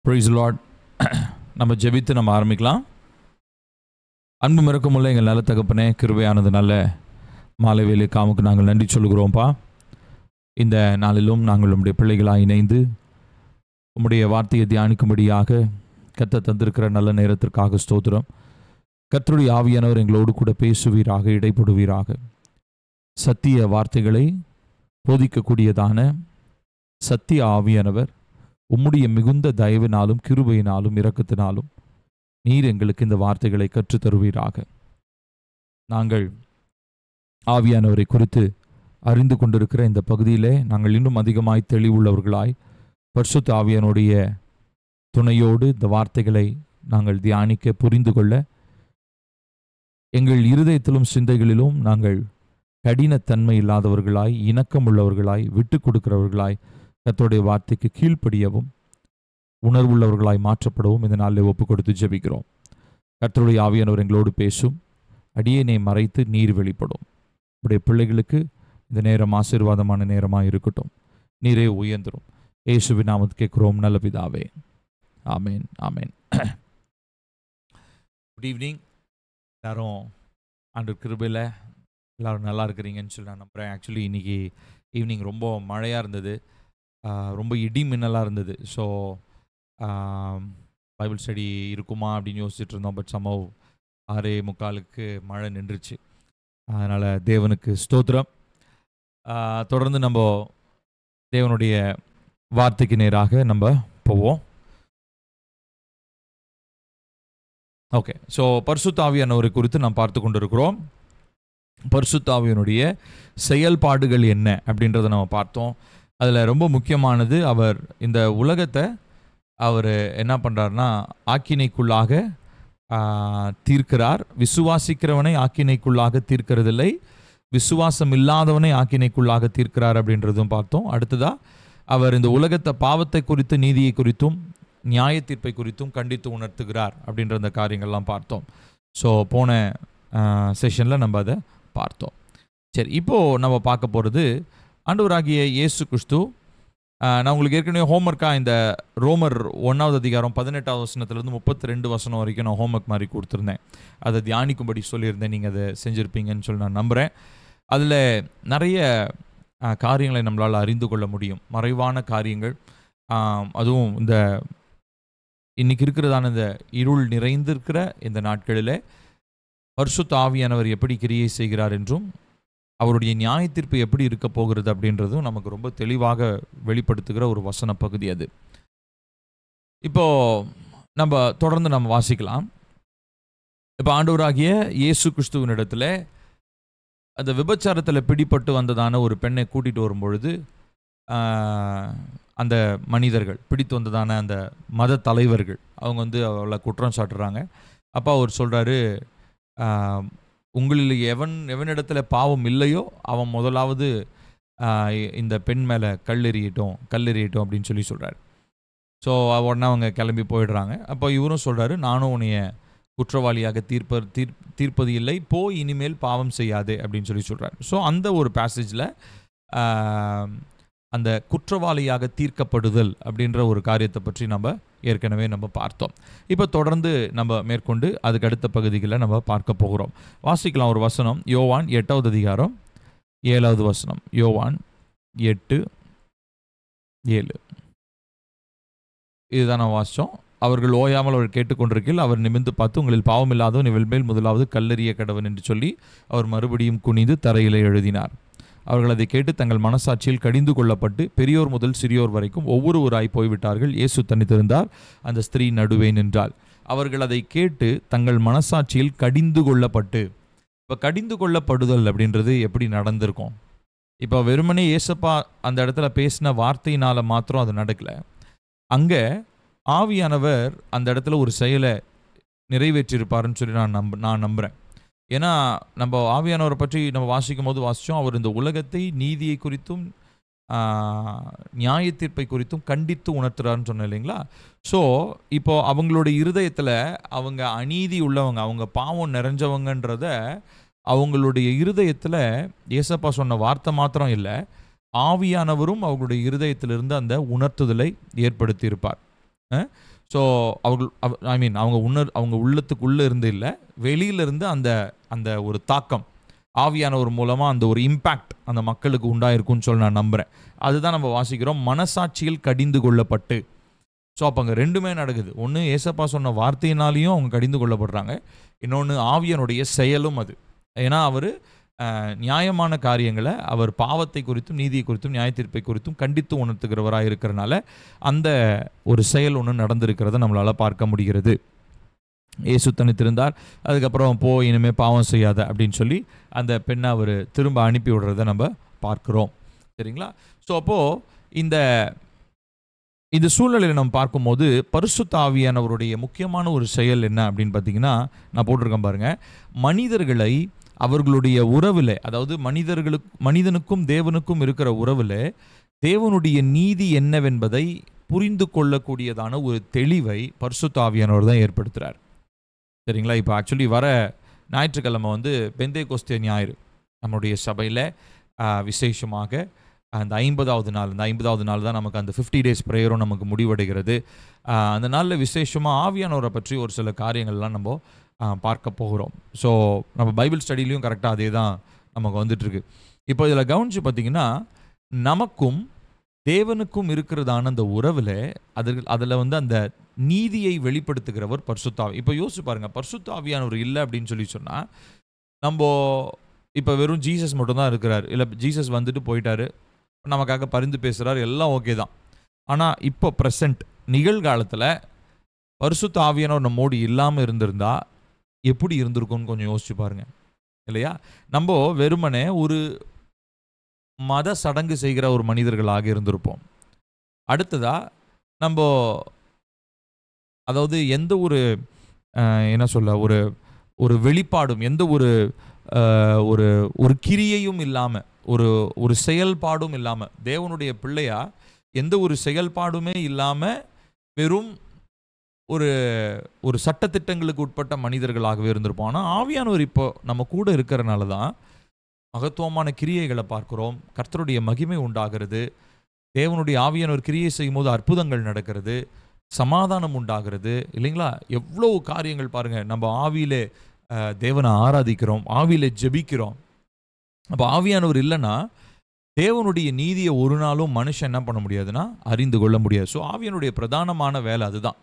Price Lord. நம்ம ஜெபித்து நம்ம ஆரம்பிக்கலாம். அன்பு மிரக்கமுள்ள எங்கள் நல்ல தகப்பனே, கிருபையானது நல்ல மாலை வேலை காமுக்கு நாங்கள் நன்றி சொல்கிறோம்ப்பா. இந்த நாளிலும் நாங்கள் உம்முடைய பிள்ளைகளாக இணைந்து உம்முடைய வார்த்தையை தியானிக்கும்படியாக கர்த்தர் தந்திருக்கிற நல்ல நேரத்திற்காக ஸ்தோத்திரம். கர்த்தருடைய ஆவியானவர் எங்களோடு கூட பேசுவீராக, இடைப்படுவீராக. சத்திய வார்த்தைகளை போதிக்கக்கூடியதான சத்திய ஆவியானவர் உம்முடைய மிகுந்த தயவினாலும் கிருபையினாலும் இரக்கத்தினாலும் நீர் எங்களுக்கு இந்த வார்த்தைகளை கற்றுத்தருவீராக. நாங்கள் ஆவியானவரை குறித்து அறிந்து கொண்டிருக்கிற இந்த பகுதியிலே நாங்கள் இன்னும் அதிகமாய் தெளிவுள்ளவர்களாய் பரிசுத்த ஆவியானுடைய துணையோடு இந்த வார்த்தைகளை நாங்கள் தியானிக்க புரிந்து கொள்ள, எங்கள் இருதயத்திலும் சிந்தைகளிலும் நாங்கள் கடினத்தன்மை இல்லாதவர்களாய், இணக்கமுள்ளவர்களாய், விட்டு கொடுக்கிறவர்களாய், கர்த்தருடைய வார்த்தைக்கு கீழ்ப்படியவும் உணர்வுள்ளவர்களாய் மாற்றப்படவும் இந்த நாளில் ஒப்பு கொடுத்து ஜெபிக்கிறோம். கர்த்தருடைய ஆவியானவர் எங்களோடு பேசும். அடியேனை மறைத்து நீர் வெளிப்படும். உடைய பிள்ளைகளுக்கு இந்த நேரம் ஆசீர்வாதமான நேரமாக இருக்கட்டும். நீரே உயர்ந்துரும். இயேசுவின் நாமத்தில் கேட்கிறோம் நல்ல பிதாவே, ஆமேன், ஆமேன். Good evening. எல்லாரும் ஆண்டவர் கிருபையில் எல்லோரும் நல்லா இருக்கிறீங்கன்னு சொல்லி நான் நம்புகிறேன். ஆக்சுவலி இன்றைக்கி ஈவினிங் ரொம்ப மழையாக இருந்தது, ரொம்ப இடி மின்னலாக இருந்தது. ஸோ பைபிள் ஸ்டடி இருக்குமா அப்படின்னு யோசிச்சுட்டு இருந்தோம். பட் சம்பவ் 6:45 மழை நின்றுச்சு. அதனால் தேவனுக்கு ஸ்தோத்திரம். தொடர்ந்து நம்ம தேவனுடைய வார்த்தைக்கு நேராக நம்ம போவோம். ஓகே, ஸோ பரிசுத்த ஆவியானவரை குறித்து நாம் பார்த்து கொண்டிருக்கிறோம். பரிசுத்த ஆவியானுடைய செயல்பாடுகள் என்ன அப்படின்றத நம்ம பார்த்தோம். அதில் ரொம்ப முக்கியமானது, அவர் இந்த உலகத்தை அவர் என்ன பண்ணுறாருனா ஆக்கினைக்குள்ளாக தீர்க்கிறார். விசுவாசிக்கிறவனை ஆக்கினைக்குள்ளாக தீர்க்கிறதில்லை, விசுவாசம் இல்லாதவனை ஆக்கினைக்குள்ளாக தீர்க்கிறார் அப்படின்றதும் பார்த்தோம். அடுத்ததாக அவர் இந்த உலகத்தை பாவத்தை குறித்து, நீதியை குறித்தும், நியாய தீர்ப்பை குறித்தும் கண்டித்து உணர்த்துகிறார் அப்படின்ற அந்த காரியங்கள்லாம் பார்த்தோம். ஸோ போன செஷனில் நம்ம அதை பார்த்தோம். சரி, இப்போது நம்ம பார்க்க போகிறது ஆண்டவராகிய இயேசு கிறிஸ்து. நான் உங்களுக்கு ஏற்கனவே ஹோம்ஒர்க்காக இந்த ரோமர் 1வது அதிகாரம் 18வது வசனத்துலேருந்து 32 வசனம் வரைக்கும் நான் ஹோம்ஒர்க் மாதிரி கொடுத்துருந்தேன். அதை தியானிக்கும்படி சொல்லியிருந்தேன். நீங்கள் அதை செஞ்சுருப்பீங்கன்னு சொல்லி நான் நம்புகிறேன். அதில் நிறைய காரியங்களை நம்மளால் அறிந்து கொள்ள முடியும், மறைவான காரியங்கள். அதுவும் இந்த இன்றைக்கி இருக்கிறதான இந்த இருள் நிறைந்திருக்கிற இந்த நாட்களில் பரிசுத்த ஆவியானவர் எப்படி கிரியை செய்கிறார் என்றும் அவருடைய நியாய தீர்ப்பு எப்படி இருக்க போகிறது அப்படின்றதும் நமக்கு ரொம்ப தெளிவாக வெளிப்படுத்துகிற ஒரு வசன பகுதி அது. இப்போது நம்ம தொடர்ந்து நம்ம வாசிக்கலாம். இப்போ ஆண்டவராகிய இயேசு கிறிஸ்துவினிடத்தில் அந்த விபச்சாரத்தில் பிடிப்பட்டு வந்ததான ஒரு பெண்ணை கூட்டிகிட்டு வரும்பொழுது அந்த மனிதர்கள் பிடித்து வந்ததான அந்த மத தலைவர்கள் அவங்க அவளை குற்றம் சாட்டுறாங்க. அப்போ அவர் சொல்கிறாரு, உங்களில் எவனிடத்தில் பாவம் இல்லையோ அவன் முதலாவது இந்த பெண் மேலே கல்லெறியட்டும் அப்படின்னு சொல்லி சொல்கிறார். ஸோ உடனே அவங்க கிளம்பி போயிடுறாங்க. அப்போ இவரும் சொல்கிறாரு, நானும் உன்னைய குற்றவாளியாக தீர்ப்பது இல்லை, போய் இனிமேல் பாவம் செய்யாதே அப்படின்னு சொல்லி சொல்கிறார். ஸோ அந்த ஒரு பேசேஜில் அந்த குற்றவாளியாக தீர்க்கப்படுதல் அப்படின்ற ஒரு காரியத்தை பற்றி நம்ம ஏற்கனவே நம்ம பார்த்தோம். இப்போ தொடர்ந்து நம்ம மேற்கொண்டு அதுக்கு அடுத்த பகுதிகளை நம்ம பார்க்க போகிறோம். வாசிக்கலாம் ஒரு வசனம், யோவான் 8வது அதிகாரம் 7வது வசனம். யோவான் 8:7 இதுதான் நான் வாசித்தோம். அவர்கள் ஓயாமல் அவர் கேட்டுக்கொண்டிருக்கையில் அவர் நிமிர்ந்து பார்த்து, உங்களில் பாவம் இல்லாதவன் இவள் மேல் முதலாவது கல்லெறிய கடவன் என்று சொல்லி அவர் மறுபடியும் குனிந்து தரையிலே எழுதினார். அவர்கள் அதை கேட்டு தங்கள் மனசாட்சியில் கடிந்து கொள்ளப்பட்டு பெரியோர் முதல் சிறியோர் வரைக்கும் ஒவ்வொருவராய் போய்விட்டார்கள். இயேசு தனித்திருந்தார், அந்த ஸ்திரீ நடுவே நின்றாள். அவர்கள் அதை கேட்டு தங்கள் மனசாட்சியில் கடிந்து கொள்ளப்பட்டு. இப்போ கடிந்து கொள்ளப்படுதல் அப்படின்றது எப்படி நடந்திருக்கும்? இப்போ வெறுமனே ஏசப்பா அந்த இடத்துல பேசின வார்த்தையினால் மாத்திரம் அது நடக்கலை. அங்கே ஆவியானவர் அந்த இடத்துல ஒரு செயலை நிறைவேற்றியிருப்பாருன்னு சொல்லி நான் நம்புகிறேன். ஏன்னா நம்ம ஆவியானவரை பற்றி நம்ம வாசிக்கும் போது வாசித்தோம், அவர் இந்த உலகத்தை நீதியை குறித்தும் நியாய தீர்ப்பை குறித்தும் கண்டித்து உணர்த்துறாருன்னு சொன்னேன் இல்லைங்களா? ஸோ இப்போது அவங்களுடைய இருதயத்தில் அவங்க அநீதி உள்ளவங்க, அவங்க பாவம் நிறைஞ்சவங்கன்றத அவங்களுடைய இருதயத்தில் ஏசப்பா சொன்ன வார்த்தை மாத்திரம் இல்லை, ஆவியானவரும் அவங்களுடைய இருதயத்திலிருந்து அந்த உணர்த்துதலை ஏற்படுத்தியிருப்பார். ஸோ அவர்கள் அவங்க உள்ளத்துக்குள்ளே இருந்து இல்லை, வெளியிலிருந்து அந்த அந்த ஒரு தாக்கம் ஆவியானவர் மூலமாக அந்த ஒரு இம்பேக்ட் அந்த மக்களுக்கு உண்டாயிருக்குன்னு சொல்லி நான் நம்புகிறேன். அதுதான் நம்ம வாசிக்கிறோம், மனசாட்சியில் கடிந்து கொள்ளப்பட்டு. ஸோ அப்போ அங்கே ரெண்டுமே நடக்குது. ஒன்று ஏசப்பா சொன்ன வார்த்தையினாலையும் அவங்க கடிந்து கொள்ளப்படுறாங்க, இன்னொன்று ஆவியானுடைய செயலும் அது. ஏன்னா அவர் நியாயமான காரியங்களை, அவர் பாவத்தை குறித்தும் நீதியை குறித்தும் நியாய தீர்ப்பை குறித்தும் கண்டித்து உணர்த்துகிறவராக இருக்கிறனால அந்த ஒரு செயல் ஒன்று நடந்திருக்கிறத நம்மளால் பார்க்க முடிகிறது. இயேசு தனித்திருந்தார், அதுக்கப்புறம் போ இனிமேல் பாவம் செய்யாத அப்படின்னு சொல்லி அந்த பெண்ணை அவர் திரும்ப அனுப்பி விடுறத நம்ம பார்க்குறோம். சரிங்களா? ஸோ அப்போது இந்த சூழ்நிலையில் நம்ம பார்க்கும்போது பரிசுத்த ஆவியானவருடைய முக்கியமான ஒரு செயல் என்ன அப்படின்னு பார்த்தீங்கன்னா, நான் போட்டிருக்கேன் பாருங்கள், மனிதர்களை அவர்களுடைய உறவில், அதாவது மனிதனுக்கும் தேவனுக்கும் இருக்கிற உறவில் தேவனுடைய நீதி என்னவென்பதை புரிந்து கொள்ளக்கூடியதான ஒரு தெளிவை பரிசுத்த ஆவியானவர் தான் ஏற்படுத்துகிறார். சரிங்களா? இப்போ ஆக்சுவலி வர ஞாயிற்றுக்கிழமை பெந்தேகோஸ்தே ஞாயிறு நம்மளுடைய சபையில் விசேஷமாக அந்த 50வது நாள் தான் நமக்கு அந்த 50 days ப்ரேயரும் நமக்கு முடிவடைகிறது. அந்த நாளில் விசேஷமாக ஆவியானவரை பற்றி ஒரு சில காரியங்கள்லாம் நம்ம பார்க்க போகிறோம். ஸோ நம்ம பைபிள் ஸ்டடிலையும் கரெக்டாக அதே தான் நமக்கு வந்துட்டுருக்கு. இப்போ இதில் கவனித்து பார்த்திங்கன்னா, நமக்கும் தேவனுக்கும் இருக்கிறதான அந்த உறவில் அதில் அந்த நீதியை வெளிப்படுத்துகிறவர் பரிசுத்த ஆவி. இப்போ யோசிச்சு பாருங்கள், பரிசுத்த ஆவியானவர் இல்லை அப்படின்னு சொன்னால், நம்ம இப்போ வெறும் ஜீசஸ் மட்டும்தான் இருக்கிறார், இல்லை ஜீசஸ் வந்துட்டு போயிட்டாரு, நமக்காக பரிந்து பேசுகிறார், எல்லாம் ஓகே தான். ஆனால் இப்போ ப்ரெசண்ட் நிகழ்காலத்தில் பரிசுத்த ஆவியானவர் நம்மோடு இல்லாமல் இருந்திருந்தா எப்படி இருந்திருக்கும்னு கொஞ்சம் யோசிச்சு பாருங்க, இல்லையா? நம்ம வெறுமனே ஒரு மத சடங்கு செய்கிற ஒரு மனிதர்களாக இருந்திருப்போம். அடுத்ததா நம்ம அதாவது எந்த ஒரு என்ன சொல்ல ஒரு வெளிப்பாடும், எந்த ஒரு கிரியையும் இல்லாமல், ஒரு செயல்பாடும் இல்லாமல், தேவனுடைய பிள்ளையா எந்த ஒரு செயல்பாடுமே இல்லாமல் வெறும் ஒரு சட்டத்திட்டங்களுக்கு உட்பட்ட மனிதர்களாகவே இருந்திருப்போம். ஆனால் ஆவியானவர் இப்போ நம்ம கூட இருக்கிறனால தான் மகத்துவமான கிரியைகளை பார்க்குறோம், கர்த்தருடைய மகிமை உண்டாகிறது, தேவனுடைய ஆவியானவர் கிரியை செய்யும் போது அற்புதங்கள் நடக்கிறது, சமாதானம் உண்டாகிறது, இல்லைங்களா? எவ்வளோ காரியங்கள் பாருங்கள். நம்ம ஆவியிலே தேவனை ஆராதிக்கிறோம், ஆவியிலே ஜெபிக்கிறோம். அப்போ ஆவியானவர் இல்லைன்னா தேவனுடைய நீதியை ஒரு நாளும் மனுஷன் என்ன பண்ண முடியாதுன்னா அறிந்து கொள்ள முடியாது. ஸோ ஆவியானுடைய பிரதானமான வேலை அதுதான்.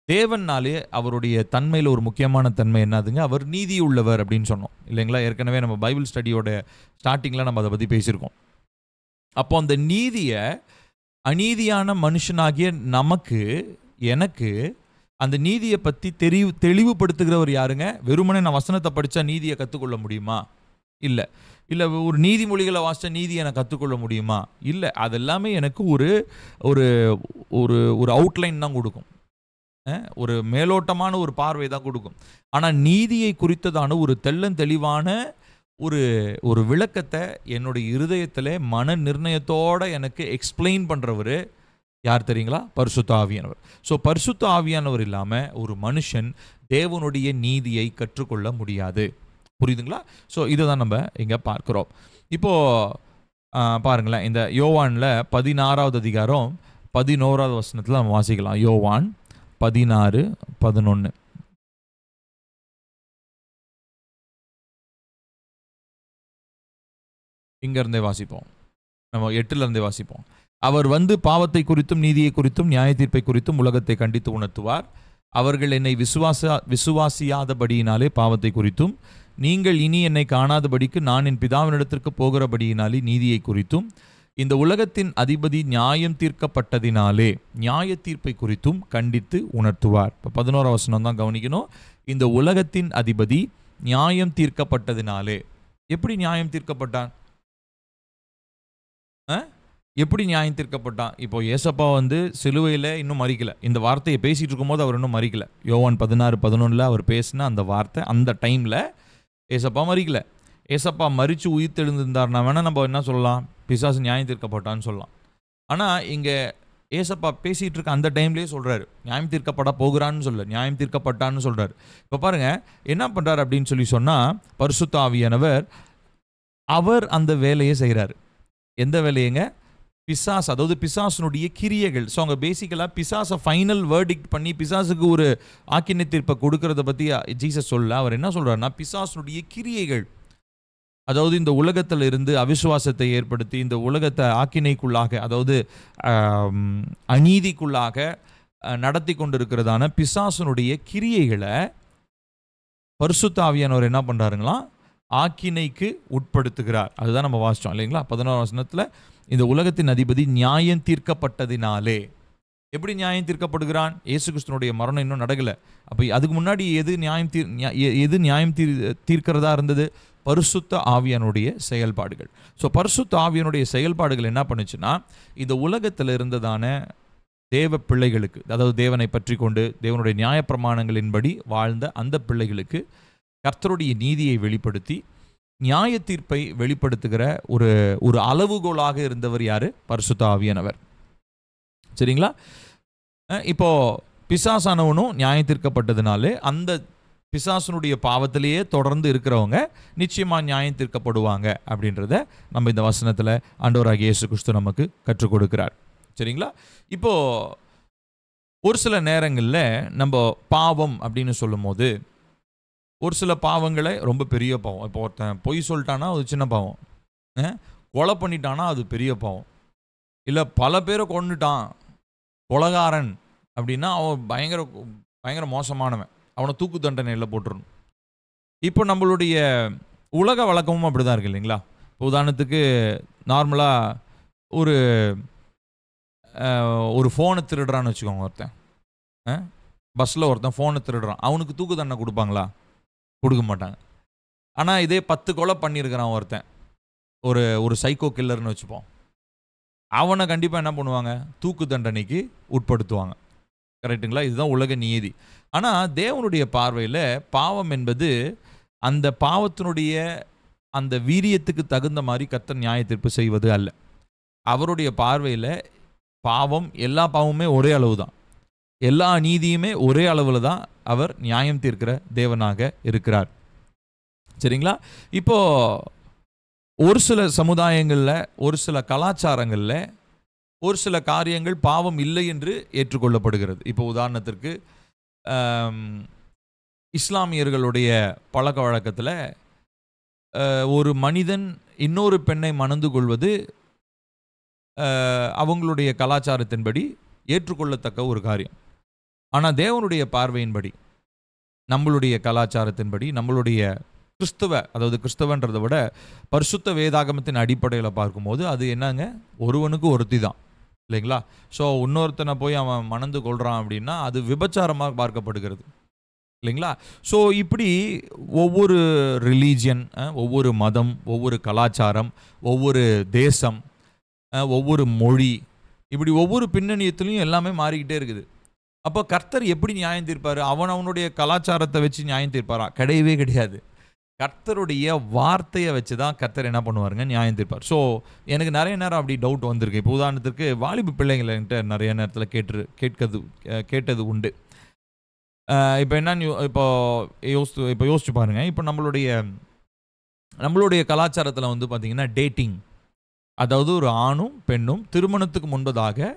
தேவன்னாலே அவருடைய தன்மையில் ஒரு முக்கியமான தன்மை என்னதுங்க, அவர் நீதி உள்ளவர் அப்படின்னு சொன்னோம், இல்லைங்களா? ஏற்கனவே நம்ம பைபிள் ஸ்டடியோட ஸ்டார்டிங்கில் நம்ம அதை பற்றி பேசியிருக்கோம். அப்போ அந்த நீதியை அநீதியான மனுஷனாகிய எனக்கு அந்த நீதியை பற்றி தெளிவுபடுத்துகிறவர் யாருங்க? வெறுமனே நான் வசனத்தை படித்தா நீதியை கற்றுக்கொள்ள முடியுமா? இல்லை. ஒரு நீதிமொழிகளை வாசித்த நீதியை நான் கற்றுக்கொள்ள முடியுமா? இல்லை. அதெல்லாமே எனக்கு ஒரு ஒரு அவுட்லைன் தான் கொடுக்கும், ஒரு மேலோட்டமான ஒரு பார்வை தான் கொடுக்கும். ஆனால் நீதியை குறித்ததான ஒரு தெளிவான ஒரு விளக்கத்தை என்னுடைய இருதயத்தில் மன நிர்ணயத்தோடு எனக்கு எக்ஸ்பிளைன் பண்ணுறவர் யார் தெரியுங்களா? பரிசுத்த ஆவியானவர். ஸோ பரிசுத்த ஆவியானவர் இல்லாமல் ஒரு மனுஷன் தேவனுடைய நீதியை கற்றுக்கொள்ள முடியாது. புரியுதுங்களா? ஸோ இதை தான் நம்ம இங்கே பார்க்குறோம். இப்போது பாருங்களேன், இந்த யோவானில் 16வது அதிகாரம் 11வது வசனத்தில் நம்ம வாசிக்கலாம். யோவான் 16:11. இங்கேருந்தே வாசிப்போம், நம்ம 8லேருந்தே வாசிப்போம். அவர் பாவத்தை குறித்தும் நீதியை குறித்தும் நியாய தீர்ப்பை குறித்தும் உலகத்தை கண்டித்து உணர்த்துவார். அவர்கள் என்னை விசுவாசியாதபடியினாலே பாவத்தை குறித்தும், நீங்கள் இனி என்னை காணாதபடிக்கு நான் என் பிதாவினிடத்திற்கு போகிறபடியினாலே நீதியை குறித்தும், இந்த உலகத்தின் அதிபதி நியாயம் தீர்க்கப்பட்டதினாலே நியாய தீர்ப்பை குறித்தும் கண்டித்து உணர்த்துவார். இப்போ 11வது வசனம் தான் கவனிக்கணும். இந்த உலகத்தின் அதிபதி நியாயம் தீர்க்கப்பட்டதினாலே. எப்படி நியாயம் தீர்க்கப்பட்டான்? எப்படி நியாயம் தீர்க்கப்பட்டான்? இப்போ ஏசப்பா சிலுவையில் இன்னும் மறிக்கல. இந்த வார்த்தையை பேசிகிட்டு இருக்கும்போது அவர் இன்னும் மறிக்கல. யோவான் 16:11 அவர் பேசின அந்த வார்த்தை, அந்த டைமில் ஏசப்பா மறிக்கல. ஏசப்பா மறித்து உயிர் தெழுந்திருந்தார்னா வேணால் நம்ம என்ன சொல்லலாம், பிசாசு நியாயம் தீர்க்கப்பட்டான்னு சொல்லலாம். ஆனால் இங்கே ஏசப்பா பேசிகிட்டு இருக்க அந்த டைம்லேயே சொல்கிறாரு நியாயம் தீர்க்கப்பட போகிறான்னு சொல்ல, நியாயம் தீர்க்கப்பட்டான்னு சொல்கிறார். இப்போ பாருங்கள் என்ன பண்ணுறார் அப்படின்னு சொன்னால், பரிசுத்த ஆவியானவர் அவர் அந்த வேலையை செய்கிறார். எந்த வேலையங்க? பிசாஸ், அதாவது பிசாசனுடைய கிரியைகள். ஸோ அவங்க பேசிக்கலாக பிசாசை ஃபைனல் வேர்டிக்ட் பண்ணி பிசாசுக்கு ஒரு ஆக்கினை தீர்ப்பை கொடுக்கறத பற்றி ஜீசஸ் சொல்ல அவர் என்ன சொல்கிறாருன்னா, பிசாசனுடைய கிரியைகள், அதாவது இந்த உலகத்தில் இருந்து அவிசுவாசத்தை ஏற்படுத்தி இந்த உலகத்தை ஆக்கினைக்குள்ளாக, அதாவது அநீதிக்குள்ளாக நடத்தி கொண்டிருக்கிறதான பிசாசனுடைய கிரியைகளை பரிசுத்த ஆவியானவர் என்ன பண்ணுறாருங்களா, ஆக்கினைக்கு உட்படுத்துகிறார். அதுதான் நம்ம வாசித்தோம் இல்லைங்களா 11ஆம் வசனத்தில். இந்த உலகத்தின் அதிபதி நியாயம் தீர்க்கப்பட்டதினாலே. எப்படி நியாயம் தீர்க்கப்படுகிறான்? இயேசு கிறிஸ்துனுடைய மரணம் இன்னும் நடக்கலை. அப்போ அதுக்கு முன்னாடி எது நியாயம் தீர்க்கிறதா இருந்தது? பரிசுத்த ஆவியானுடைய செயல்பாடுகள். ஸோ பரிசுத்த ஆவியானுடைய செயல்பாடுகள் என்ன பண்ணுச்சுன்னா, இந்த உலகத்தில் இருந்ததான தேவ பிள்ளைகளுக்கு, அதாவது தேவனை பற்றி கொண்டு தேவனுடைய நியாயப்பிரமாணங்களின்படி வாழ்ந்த அந்த பிள்ளைகளுக்கு கர்த்தருடைய நீதியை வெளிப்படுத்தி நியாய தீர்ப்பை வெளிப்படுத்துகிற ஒரு அளவுகோலாக இருந்தவர் யாரு? பரிசுத்த ஆவியானவர். சரிங்களா? இப்போ பிசாசானவனும் நியாயம் தீர்க்கப்பட்டதுனாலே அந்த பிசாசனுடைய பாவத்திலேயே தொடர்ந்து இருக்கிறவங்க நிச்சயமாக நியாயம் தீர்க்கப்படுவாங்க அப்படின்றத நம்ம இந்த வசனத்தில் ஆண்டவராகிய இயேசு கிறிஸ்து நமக்கு கற்றுக் கொடுக்கிறார். சரிங்களா? இப்போ ஒரு சில நேரங்களில் நம்ம பாவம் அப்படின்னு சொல்லும் போது ஒரு சில பாவங்களை ரொம்ப பெரிய பாவம். இப்போ ஒருத்தன் பொய் சொல்லிட்டானா அது சின்ன பாவம், கொலை பண்ணிட்டானா அது பெரிய பாவம், இல்லை பல பேரை கொண்டுட்டான் கொலைகாரன் அப்படின்னா அவன் பயங்கர மோசமானவன், அவனை தூக்கு தண்டனையில் போட்டுருணும். இப்போ நம்மளுடைய உலக வழக்கமும் அப்படி தான் இருக்கு இல்லைங்களா? இப்போ உதாரணத்துக்கு நார்மலாக ஒரு ஃபோனை திருடுறான்னு வச்சுக்கோங்க. ஒருத்தன் பஸ்ஸில் ஒருத்தன் ஃபோனை திருடுறான், அவனுக்கு தூக்கு தண்டனை கொடுப்பாங்களா? கொடுக்க மாட்டாங்க. ஆனால் இதே 10 கொலை பண்ணியிருக்கிறான் ஒருத்தன், ஒரு சைக்கோ கில்லர்னு வச்சுப்போம், அவனை கண்டிப்பாக என்ன பண்ணுவாங்க? தூக்கு தண்டனைக்கு உட்படுத்துவாங்க. கரெக்டுங்களா? இதுதான் உலக நீதி. ஆனால் தேவனுடைய பார்வையில் பாவம் என்பது அந்த பாவத்தினுடைய அந்த வீரியத்துக்கு தகுந்த மாதிரி கர்த்தர் நியாய தீர்ப்பு செய்வது அல்ல. அவருடைய பார்வையில் பாவம், எல்லா பாவமுமே ஒரே அளவு தான், எல்லா நீதியுமே ஒரே அளவில் தான் அவர் நியாயம் தீர்க்கிற தேவனாக இருக்கிறார். சரிங்களா? இப்போ ஒரு சில சமுதாயங்களில், ஒரு சில கலாச்சாரங்களில் ஒரு சில காரியங்கள் பாவம் இல்லை என்று ஏற்றுக்கொள்ளப்படுகிறது. இப்போ உதாரணத்திற்கு இஸ்லாமியர்களுடைய பழக்க வழக்கத்தில் ஒரு மனிதன் இன்னொரு பெண்ணை மணந்து கொள்வது அவங்களுடைய கலாச்சாரத்தின்படி ஏற்றுக்கொள்ளத்தக்க ஒரு காரியம். ஆனால் தேவனுடைய பார்வையின்படி, நம்மளுடைய கலாச்சாரத்தின்படி, நம்மளுடைய அதாவது கிறிஸ்தவன்றதை விட பரிசுத்த வேதாகமத்தின் அடிப்படையில் பார்க்கும்போது அது என்னங்க, ஒருவனுக்கு ஒருத்தி தான் இல்லைங்களா? ஸோ இன்னொருத்தனை போய் அவன் மணந்து கொள்கிறான் அப்படின்னா அது விபச்சாரமாக பார்க்கப்படுகிறது இல்லைங்களா? ஸோ இப்படி ஒவ்வொரு ரிலீஜியன், ஒவ்வொரு மதம், ஒவ்வொரு கலாச்சாரம், ஒவ்வொரு தேசம், ஒவ்வொரு மொழி, இப்படி ஒவ்வொரு பின்னணியத்திலையும் எல்லாமே மாறிக்கிட்டே இருக்குது. அப்போ கர்த்தர் எப்படி நியாயம் தீர்ப்பார்? அவனுடைய கலாச்சாரத்தை வச்சு நியாயம் தீர்ப்பாரா? கிடையவே கிடையாது. கர்த்தருடைய வார்த்தையை வச்சு தான் கர்த்தர் என்ன பண்ணுவாருங்க? நியாயம் தீர்ப்பார். ஸோ எனக்கு நிறைய நேரம் அப்படி டவுட் வந்திருக்கு. இப்போ உதாரணத்துக்கு வாலிபு பிள்ளைங்கள்கிட்ட நிறைய நேரத்தில் கேட்டது உண்டு. இப்போ என்னன்னு இப்போ யோசிச்சு பாருங்க. இப்போ நம்மளுடைய கலாச்சாரத்தில் வந்து பார்த்தீங்கன்னா டேட்டிங், அதாவது ஒரு ஆணும் பெண்ணும் திருமணத்துக்கு முன்பதாக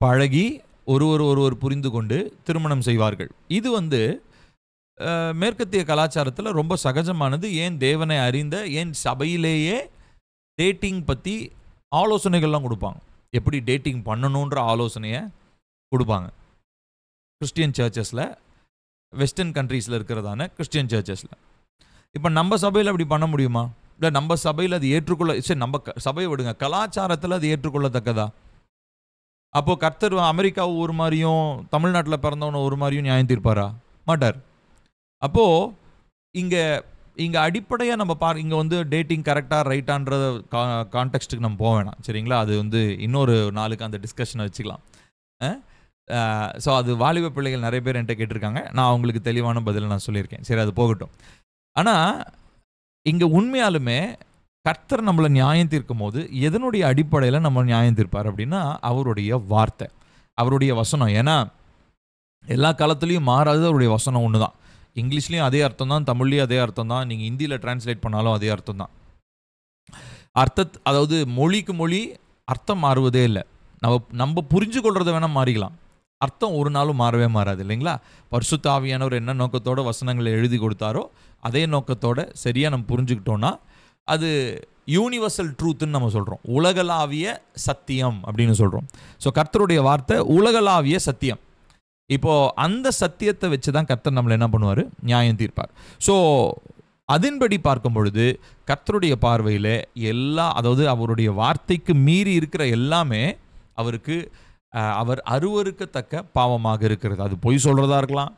பழகி ஒருவர் புரிந்து கொண்டு திருமணம் செய்வார்கள். இது வந்து மேற்கத்திய கலாச்சாரத்தில் ரொம்ப சகஜமானது. ஏன் தேவனை அறிந்த, ஏன் சபையிலேயே டேட்டிங் பற்றி ஆலோசனைகள்லாம் கொடுப்பாங்க. எப்படி டேட்டிங் பண்ணணுன்ற ஆலோசனையை கொடுப்பாங்க கிறிஸ்டியன் சர்ச்சஸில், வெஸ்டர்ன் கண்ட்ரீஸில் இருக்கிறதான கிறிஸ்டியன் சர்ச்சஸில். இப்போ நம்ம சபையில் அப்படி பண்ண முடியுமா? இல்லை நம்ம சபையில் அது சரி நம்ம சபையை விடுங்க, கலாச்சாரத்தில் அது ஏற்றுக்கொள்ளத்தக்கதா? அப்போது கர்த்தர் அமெரிக்காவை ஒரு மாதிரியும் தமிழ்நாட்டில் பிறந்தவனை ஒரு மாதிரியும் நியாயம் தீர்ப்பாரா? மாட்டார். அப்போது இங்கே அடிப்படையாக நம்ம இங்கே வந்து டேட்டிங் கரெக்டாக ரைட்டான்ற கான்டெக்ஸ்ட்டுக்கு நம்ம போக வேணாம். சரிங்களா? அது வந்து இன்னொரு நாளுக்கு அந்த டிஸ்கஷனை வச்சுக்கலாம். ஸோ அது வாலிப பிள்ளைகள் நிறைய பேர் என்கிட்ட கேட்டிருக்காங்க. நான் அவங்களுக்கு தெளிவான பதில் நான் சொல்லியிருக்கேன். சரி, அது போகட்டும். ஆனால் இங்கே உண்மையாலுமே கர்த்தர் நம்மளை நியாயம் தீர்க்கும் போது எதனுடைய அடிப்படையில் நம்ம நியாயம் தீர்ப்பார் அப்படின்னா அவருடைய வார்த்தை, அவருடைய வசனம். ஏன்னா எல்லா காலத்துலேயும் மாறாது அவருடைய வசனம் ஒன்று தான். இங்கிலீஷ்லேயும் அதே அர்த்தம் தான், தமிழ்லேயும் அதே அர்த்தம் தான், நீங்கள் ஹிந்தியில் டிரான்ஸ்லேட் பண்ணாலும் அதே அர்த்தம் தான். அதாவது மொழிக்கு மொழி அர்த்தம் மாறுவதே இல்லை. நம்ம புரிஞ்சு கொள்றதை வேணால் மாறிக்கலாம், அர்த்தம் ஒரு நாளும் மாறவே மாறாது இல்லைங்களா? பரிசுத்த ஆவியானவர் என்ன நோக்கத்தோட வசனங்களை எழுதி கொடுத்தாரோ அதே நோக்கத்தோட சரியாக நம்ம புரிஞ்சுக்கிட்டோன்னா அது யூனிவர்சல் ட்ரூத்துன்னு நம்ம சொல்கிறோம், உலகளாவிய சத்தியம் அப்படின்னு சொல்கிறோம். ஸோ கர்த்தருடைய வார்த்தை உலகளாவிய சத்தியம். இப்போது அந்த சத்தியத்தை வச்சு தான் கர்த்தர் நம்மளை என்ன பண்ணுவார், நியாயம் தீர்ப்பார். ஸோ அதன்படி பார்க்கும் பொழுது கர்த்தருடைய பார்வையில் அதாவது அவருடைய வார்த்தைக்கு மீறி இருக்கிற எல்லாமே அவருக்கு அவர் அருவருக்கத்தக்க பாவமாக இருக்கிறது. அது பொய் சொல்கிறதா இருக்கலாம்,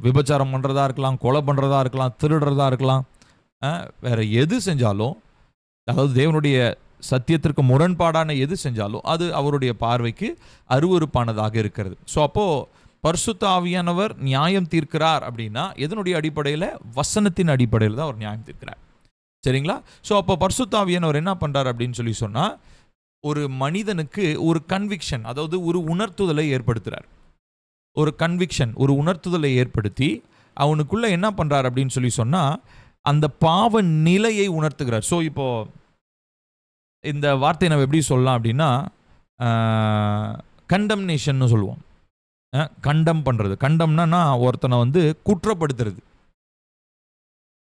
விபச்சாரம் பண்ணுறதா இருக்கலாம், கொலை பண்ணுறதா இருக்கலாம், திருடுறதா இருக்கலாம், வேறு எது செஞ்சாலும், அதாவது தேவனுடைய சத்தியத்திற்கு முரண்பாடான எது செஞ்சாலும் அது அவருடைய பார்வைக்கு அருவருப்பானதாக இருக்கிறது. ஸோ அப்போது பரிசுத்த ஆவியானவர் நியாயம் தீர்க்கிறார் அப்படின்னா எதனுடைய அடிப்படையில்? வசனத்தின் அடிப்படையில் தான் அவர் நியாயம் தீர்க்கிறார். சரிங்களா? ஸோ அப்போ பரிசுத்த ஆவியானவர் என்ன பண்ணுறார் அப்படின்னு சொல்லி சொன்னால் ஒரு மனிதனுக்கு ஒரு கன்விக்ஷன், அதாவது ஒரு உணர்த்துதலை ஏற்படுத்துகிறார். ஒரு கன்விக்ஷன், ஒரு உணர்த்துதலை ஏற்படுத்தி அவனுக்குள்ளே என்ன பண்ணுறார் அப்படின்னு சொல்லி சொன்னால் அந்த பாவ நிலையை உணர்த்துகிறார். ஸோ இப்போது இந்த வார்த்தையை நம்ம எப்படி சொல்லலாம் அப்படின்னா கண்டம்னேஷன்னு சொல்லுவோம். கண்டம் பண்ணுறது, கண்டம்னா ஒருத்தனை வந்து குற்றப்படுத்துறது.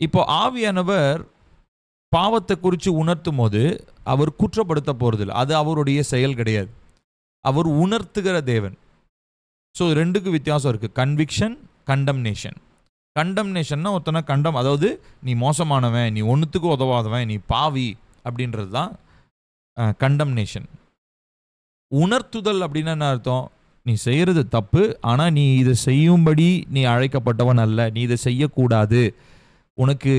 இப்போ ஆவியானவர் பாவத்தை குறித்து உணர்த்தும் போது அவர் குற்றப்படுத்த போகிறதில்லை, அது அவருடைய செயல் கிடையாது, அவர் உணர்த்துகிற தேவன். ஸோ ரெண்டுக்கு வித்தியாசம் இருக்குது, கன்விக்ஷன், கண்டம்னேஷன். கண்டம்னேஷன்னா ஒருத்தனை அதாவது நீ மோசமானவன், நீ ஒன்றுத்துக்கு உதவாதவன், நீ பாவி அப்படின்றது தான் கண்டம்னேஷன். உணர்த்துதல் அப்படின்னா என்ன அர்த்தம்? நீ செய்கிறது தப்பு, ஆனால் நீ இதை செய்யும்படி நீ அழைக்கப்பட்டவன் அல்ல, நீ இதை செய்யக்கூடாது, உனக்கு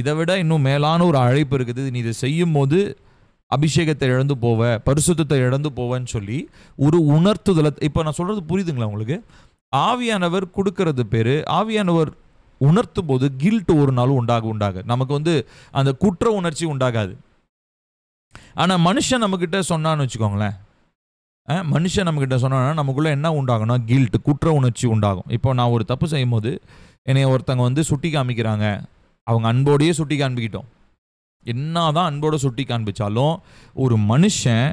இதை விட இன்னும் மேலான ஒரு அழைப்பு இருக்குது, நீ இதை செய்யும் போது அபிஷேகத்தை இழந்து போவ, பரிசுத்தத்தை இழந்து போவேன்னு சொல்லி ஒரு உணர்த்துதலை. இப்போ நான் சொல்கிறது புரியுதுங்களா உங்களுக்கு? ஆவியானவர் கொடுக்கறது பேர், ஆவியானவர் உணர்த்தும் போது கில்ட் ஒரு நாளும் உண்டாக நமக்கு வந்து அந்த குற்ற உணர்ச்சி உண்டாகாது. ஆனால் மனுஷன் நம்மக்கிட்ட சொன்னான்னு வச்சுக்கோங்களேன், மனுஷன் நம்மக்கிட்ட சொன்னான்னா நமக்குள்ளே என்ன உண்டாகணும்? கில்ட், குற்ற உணர்ச்சி உண்டாகும். இப்போ நான் ஒரு தப்பு செய்யும் போது என்னை ஒருத்தங்க வந்து சுட்டி காமிக்கிறாங்க, அவங்க அன்போடையே சுட்டி காண்பிக்கிட்டோம், என்ன தான் அன்போடு சுட்டி காண்பிச்சாலும் ஒரு மனுஷன்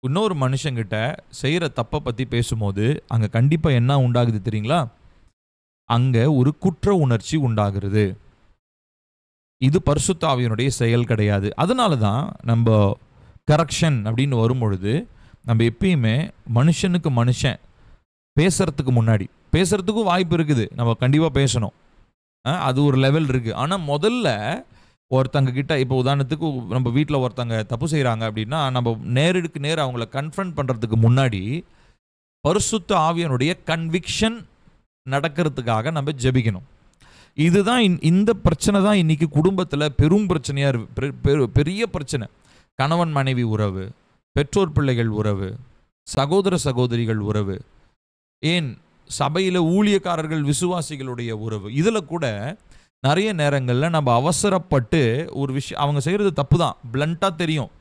இன்னொரு மனுஷங்கிட்ட செய்கிற தப்பை பற்றி பேசும்போது அங்கே கண்டிப்பாக என்ன உண்டாகுது தெரியுங்களா? அங்கே ஒரு குற்ற உணர்ச்சி உண்டாகிறது. இது பரிசுத்த ஆவியினுடைய செயல் கிடையாது. அதனால தான் நம்ம கரெக்ஷன் அப்படின்னு வரும்பொழுது நம்ம எப்பயுமே மனுஷனுக்கு மனுஷன் பேசுறதுக்கு முன்னாடி, பேசுறதுக்கும் வாய்ப்பு இருக்குது, நம்ம கண்டிப்பாக பேசணும், அது ஒரு லெவல் இருக்குது. ஆனால் முதல்ல ஒருத்தங்க கிட்ட, இப்போ உதாரணத்துக்கு நம்ம வீட்டில் ஒருத்தங்க தப்பு செய்கிறாங்க அப்படின்னா நம்ம நேருக்கு நேர் அவங்கள கன்ஃபரண்ட் பண்ணுறதுக்கு முன்னாடி பரிசுத்த ஆவியனுடைய கன்விக்ஷன் நடக்கிறதுக்காக நம்ம ஜெபிக்கணும். இதுதான் இந்த பிரச்சனை தான் இன்னைக்கு குடும்பத்தில் பெரும் பிரச்சனையாக பெரிய பிரச்சனை. கணவன் மனைவி உறவு, பெற்றோர் பிள்ளைகள் உறவு, சகோதர சகோதரிகள் உறவு, ஏன் சபையில் ஊழியக்காரர்கள் விசுவாசிகளுடைய உறவு, இதில் கூட நிறைய நேரங்களில் நம்ம அவசரப்பட்டு ஒரு விஷயம், அவங்க செய்கிறது தப்பு தான், பிளண்ட்டாக தெரியும்,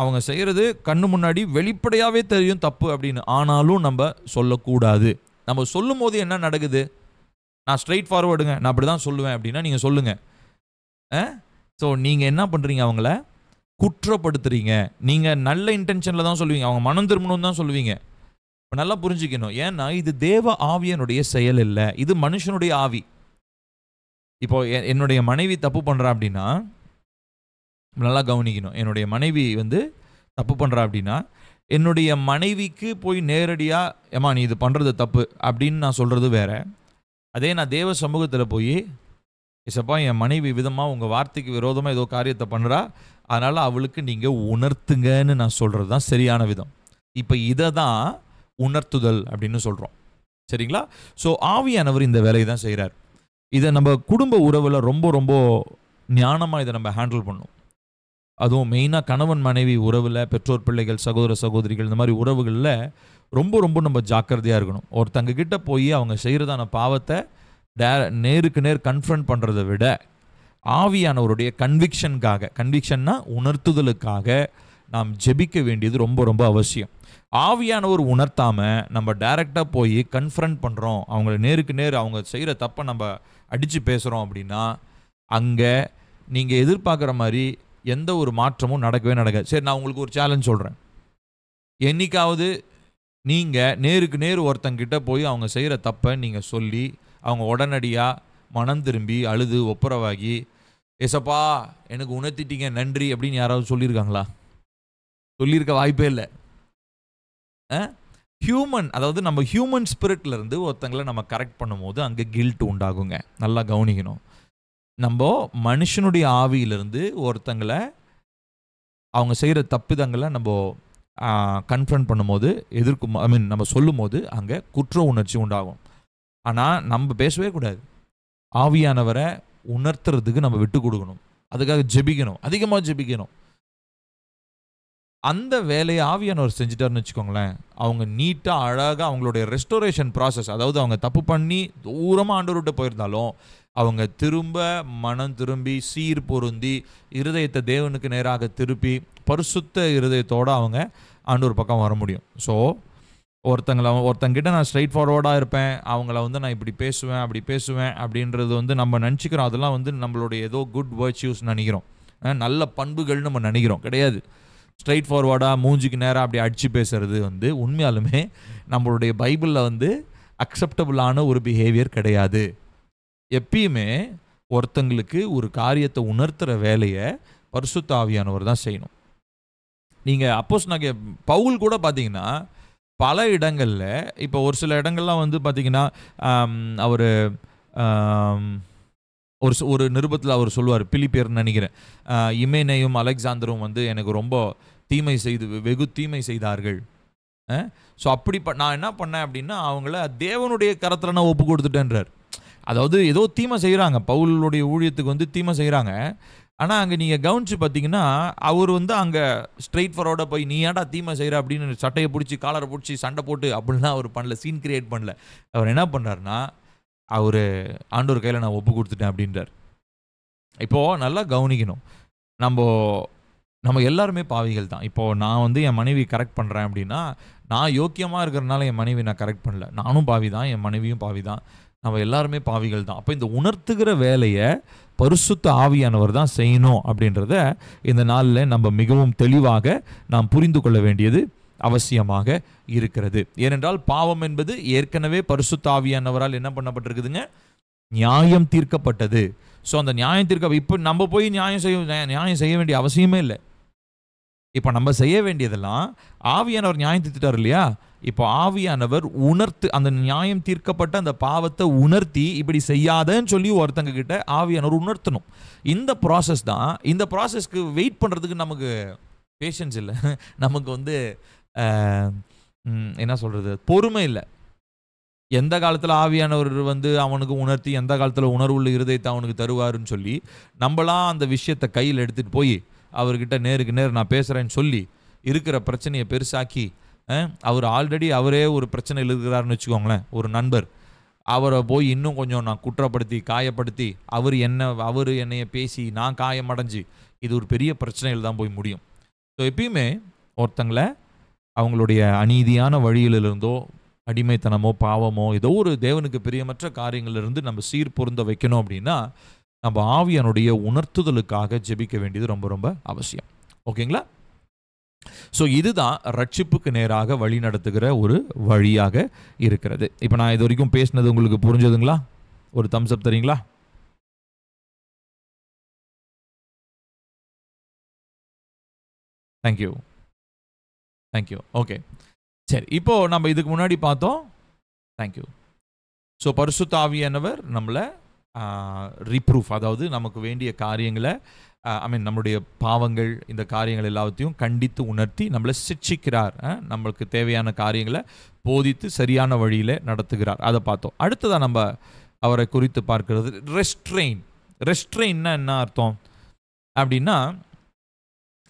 அவங்க செய்கிறது கண்ணு முன்னாடி வெளிப்படையாகவே தெரியும் தப்பு அப்படின்னு, ஆனாலும் நம்ம சொல்லக்கூடாது. நம்ம சொல்லும் போது என்ன நடக்குது? நான் ஸ்ட்ரைட் ஃபார்வர்டுங்க, நான் அப்படி தான் சொல்லுவேன் அப்படின்னா நீங்கள் சொல்லுங்கள். ஸோ நீங்கள் என்ன பண்ணுறீங்க? அவங்கள குற்றப்படுத்துறீங்க. நீங்கள் நல்ல இன்டென்ஷனில் தான் சொல்லுவீங்க, அவங்க மனம் திரும்பணும்னு தான் சொல்லுவீங்க. இப்போ நல்லா புரிஞ்சுக்கணும், ஏன்னா இது தேவ ஆவியனுடைய செயல் இல்லை, இது மனுஷனுடைய ஆவி. இப்போ என்னுடைய மனைவி தப்பு பண்ணுறா அப்படின்னா நல்லா கவனிக்கணும். என்னுடைய மனைவி வந்து தப்பு பண்ணுறா அப்படின்னா என்னுடைய மனைவிக்கு போய் நேரடியாக ஏமா நீ இது பண்ணுறது தப்பு அப்படின்னு நான் சொல்கிறது வேற. அதே நான் தேவ சமூகத்தில் போய் இசப்பா என் மனைவி விதமாக உங்கள் வார்த்தைக்கு விரோதமாக ஏதோ காரியத்தை பண்ணுறா, அதனால் அவளுக்கு நீங்கள் உணர்த்துங்கன்னு நான் சொல்கிறது தான் சரியான விதம். இப்போ இதை தான் உணர்த்துதல் அப்படின்னு சொல்கிறோம், சரிங்களா? ஸோ ஆவியானவர் இந்த வேலையை தான் செய்கிறார். இதை நம்ம குடும்ப உறவில் ரொம்ப ரொம்ப ஞானமாக இதை நம்ம ஹேண்டில் பண்ணணும். அதுவும் மெயினாக கணவன் மனைவி உறவில், பெற்றோர் பிள்ளைகள், சகோதர சகோதரிகள், இந்த மாதிரி உறவுகளில் ரொம்ப ரொம்ப நம்ம ஜாக்கிரதையாக இருக்கணும். ஒருத்தங்க கிட்ட போய் அவங்க செய்கிறதான பாவத்தை நேருக்கு நேர் கன்ஃபரண்ட் பண்ணுறதை விட ஆவியானவருடைய கன்விக்ஷனுக்காக, கன்விக்ஷன்னா உணர்த்துதலுக்காக நாம் ஜெபிக்க வேண்டியது ரொம்ப ரொம்ப அவசியம். ஆவியானவர் உணர்த்தாமல் நம்ம டைரெக்டாக போய் கன்ஃபரண்ட் பண்ணுறோம், அவங்கள நேருக்கு நேர் அவங்க செய்கிற தப்பை நம்ம அடித்து பேசுகிறோம் அப்படின்னா அங்கே நீங்கள் எதிர்பார்க்குற மாதிரி எந்த ஒரு மாற்றமும் நடக்கவே நடக்காது. சரி, நான் உங்களுக்கு ஒரு சேலஞ்ச் சொல்கிறேன். என்னைக்காவது நீங்கள் நேருக்கு நேர் ஒருத்தங்கிட்ட போய் அவங்க செய்கிற தப்பை நீங்கள் சொல்லி அவங்க உடனடியாக மனம் திரும்பி அழுது ஒப்புரவாகி ஏசப்பா எனக்கு உணர்த்திட்டீங்க நன்றி அப்படின்னு யாராவது சொல்லியிருக்காங்களா? சொல்லியிருக்க வாய்ப்பே இல்லை. ஹியூமன், அதாவது நம்ம ஹியூமன் ஸ்பிரிட்ல இருந்து ஒருத்தங்களை நம்ம கரெக்ட் பண்ணும்போது அங்கே கில்ட் உண்டாகுங்க. நல்லா கவனிக்கணும். நம்ம மனுஷனுடைய ஆவியிலிருந்து ஒருத்தங்களை அவங்க செய்கிற தப்பிதங்களை நம்ம கன்ஃபரண்ட் பண்ணும்போது நம்ம சொல்லும் போது அங்கே குற்ற உணர்ச்சி உண்டாகும். ஆனால் நம்ம பேசவே கூடாது. ஆவியானவரை உணர்த்துறதுக்கு நம்ம விட்டு கொடுக்கணும். அதுக்காக ஜெபிக்கணும், அதிகமாக ஜெபிக்கணும். அந்த வேலையை ஆவியானவர் செஞ்சுட்டாருன்னு வச்சுக்கோங்களேன், அவங்க நீட்டாக அழகாக அவங்களுடைய ரெஸ்டோரேஷன் ப்ராசஸ், அதாவது அவங்க தப்பு பண்ணி தூரமாக ஆண்டவர்கிட்ட போயிருந்தாலும் அவங்க திரும்ப மனம் திரும்பி சீர் பொருந்தி இருதயத்தை தேவனுக்கு நேராக திருப்பி பரிசுத்த இருதயத்தோடு அவங்க ஆண்டவர் பக்கம் வர முடியும். ஸோ ஒருத்தங்கிட்ட நான் ஸ்ட்ரைட் ஃபார்வர்டாக இருப்பேன், அவங்கள நான் இப்படி பேசுவேன் அப்படி பேசுவேன் அப்படின்றது நம்ம நினச்சிக்கிறோம். அதெல்லாம் நம்மளுடைய ஏதோ குட் வர்ச்சியூஸ் நினைக்கிறோம், நல்ல பண்புகள்னு நம்ம நினைக்கிறோம். கிடையாது. ஸ்ட்ரைட் ஃபார்வர்டாக மூஞ்சிக்கு நேராக அப்படி அடித்து பேசுறது உண்மையாலுமே நம்மளுடைய பைபிளில் அக்செப்டபுளான ஒரு பிஹேவியர் கிடையாது. எப்பயுமே ஒருத்தங்களுக்கு ஒரு காரியத்தை உணர்த்துகிற வேலையை பரிசுத்த ஆவியானவர் தான் செய்யணும். நீங்கள் அப்போஸ்தலனாகிய பவுல் கூட பார்த்தீங்கன்னா பல இடங்களில், இப்போ ஒரு சில இடங்கள்லாம் பார்த்தீங்கன்னா அவர் ஒரு நிருபத்தில் அவர் சொல்லுவார், பிலிப்பியர்னு நினைக்கிறேன், இமேனையும் அலெக்சாந்தரும் எனக்கு ரொம்ப வெகு தீமை செய்தார்கள். ஸோ நான் என்ன பண்ணேன் அப்படின்னா அவங்கள தேவனுடைய கரத்தில் நான் ஒப்பு கொடுத்துட்டேன்றார். அதாவது ஏதோ தீமை செய்கிறாங்க, பவுலுடைய ஊழியத்துக்கு தீமை செய்கிறாங்க. ஆனால் அங்கே நீங்கள் கவனித்து பார்த்தீங்கன்னா அவர் அங்கே ஸ்ட்ரெயிட் ஃபார்வர்டாக போய் நீ ஏன்டா தீமை செய்கிற அப்படின்னு சட்டையை பிடிச்சி காலரை பிடிச்சி சண்டை போட்டு அப்படின்லாம் அவர் பண்ணல, சீன் கிரியேட் பண்ணல. அவர் என்ன பண்ணுறாருன்னா அவர் ஆண்டவர் கையில் நான் ஒப்பு கொடுத்துட்டேன் அப்படின்றார். இப்போது நல்லா கவனிக்கணும், நம்ம எல்லாருமே பாவிகள் தான். இப்போது நான் என் மனைவி கரெக்ட் பண்ணுறேன் அப்படின்னா நான் யோக்கியமாக இருக்கிறனால என் மனைவி நான் கரெக்ட் பண்ணல, நானும் பாவி தான், என் மனைவியும் பாவி தான், நம்ம எல்லாருமே பாவிகள் தான். அப்போ இந்த உணர்த்துகிற வேலையை பரிசுத்த ஆவியானவர் தான் செய்யணும் அப்படின்றத இந்த நாளில் நம்ம மிகவும் தெளிவாக நாம் புரிந்து கொள்ள வேண்டியது அவசியமாக இருக்கிறது. ஏனென்றால் பாவம் என்பது ஏற்கனவே பரிசுத்த ஆவியானவரால் என்ன பண்ணப்பட்டிருக்குதுங்க, நியாயம் தீர்க்கப்பட்டது. ஸோ அந்த நியாயம் தீர்க்க இப்போ நம்ம போய் நியாயம் செய்ய வேண்டிய அவசியமே இல்லை. இப்போ நம்ம செய்ய வேண்டியதெல்லாம் ஆவியானவர் நியாயம் தீர்த்துட்டார் இல்லையா, இப்போ ஆவியானவர் அந்த நியாயம் தீர்க்கப்பட்ட அந்த பாவத்தை உணர்த்தி இப்படி செய்யாதன்னு சொல்லி ஒருத்தங்க கிட்ட ஆவியானவர் உணர்த்தணும். இந்த ப்ராசஸ் தான். இந்த ப்ராசஸ்க்கு வெயிட் பண்ணுறதுக்கு நமக்கு பேஷன்ஸ் இல்லை, நமக்கு என்ன சொல்கிறது, பொறுமை இல்லை. எந்த காலத்தில் ஆவியானவர் அவனுக்கு உணர்த்தி எந்த காலத்தில் உணர்வுள்ள இருதயத்தை அவனுக்கு தருவாருன்னு சொல்லி நம்மளாம் அந்த விஷயத்தை கையில் எடுத்துகிட்டு போய் அவர்கிட்ட நேருக்கு நேர் நான் பேசுகிறேன்னு சொல்லி இருக்கிற பிரச்சனையை பெருசாக்கி, அவர் ஆல்ரெடி அவரே ஒரு பிரச்சனையில் இருக்கிறாருன்னு வச்சுக்கோங்களேன், ஒரு நண்பர், அவரை போய் இன்னும் கொஞ்சம் நான் குற்றப்படுத்தி காயப்படுத்தி அவர் என்னைய பேசி நான் காயமடைஞ்சு இது ஒரு பெரிய பிரச்சனையில் தான் போய் முடியும். ஸோ எப்பயுமே ஒருத்தங்களை அவங்களுடைய அநீதியான வழியிலிருந்தோ அடிமைத்தனமோ பாவமோ ஏதோ ஒரு தேவனுக்கு பிரியமற்ற காரியங்களிலிருந்து நம்ம சீர் பொருந்த வைக்கணும் அப்படின்னா நம்ம ஆவியானுடைய உணர்த்துதலுக்காக ஜெபிக்க வேண்டியது ரொம்ப ரொம்ப அவசியம். ஓகேங்களா? ஸோ இதுதான் ரட்சிப்புக்கு நேராக வழி நடத்துகிற ஒரு வழியாக இருக்கிறது. இப்போ நான் இது வரைக்கும் பேசினது உங்களுக்கு புரிஞ்சதுங்களா? ஒரு தம்ஸ் அப் தரீங்களா? தேங்க்யூ. ஓகே, சரி. இப்போ நம்ம இதுக்கு முன்னாடி பார்த்தோம். தேங்க்யூ. ஸோ பரிசுத்த ஆவியானவர் நம்மளை ரீப்ரூஃப், அதாவது நமக்கு வேண்டிய காரியங்களை நம்மளுடைய பாவங்கள் இந்த காரியங்கள் எல்லாத்தையும் கண்டித்து உணர்த்தி நம்மளை சிட்சிக்கிறார். நம்மளுக்கு தேவையான காரியங்களை போதித்து சரியான வழியில் நடத்துகிறார். அதை பார்த்தோம். அடுத்ததாக நம்ம அவரை குறித்து பார்க்கிறது ரெஸ்ட்ரெயின்னா என்ன அர்த்தம் அப்படின்னா,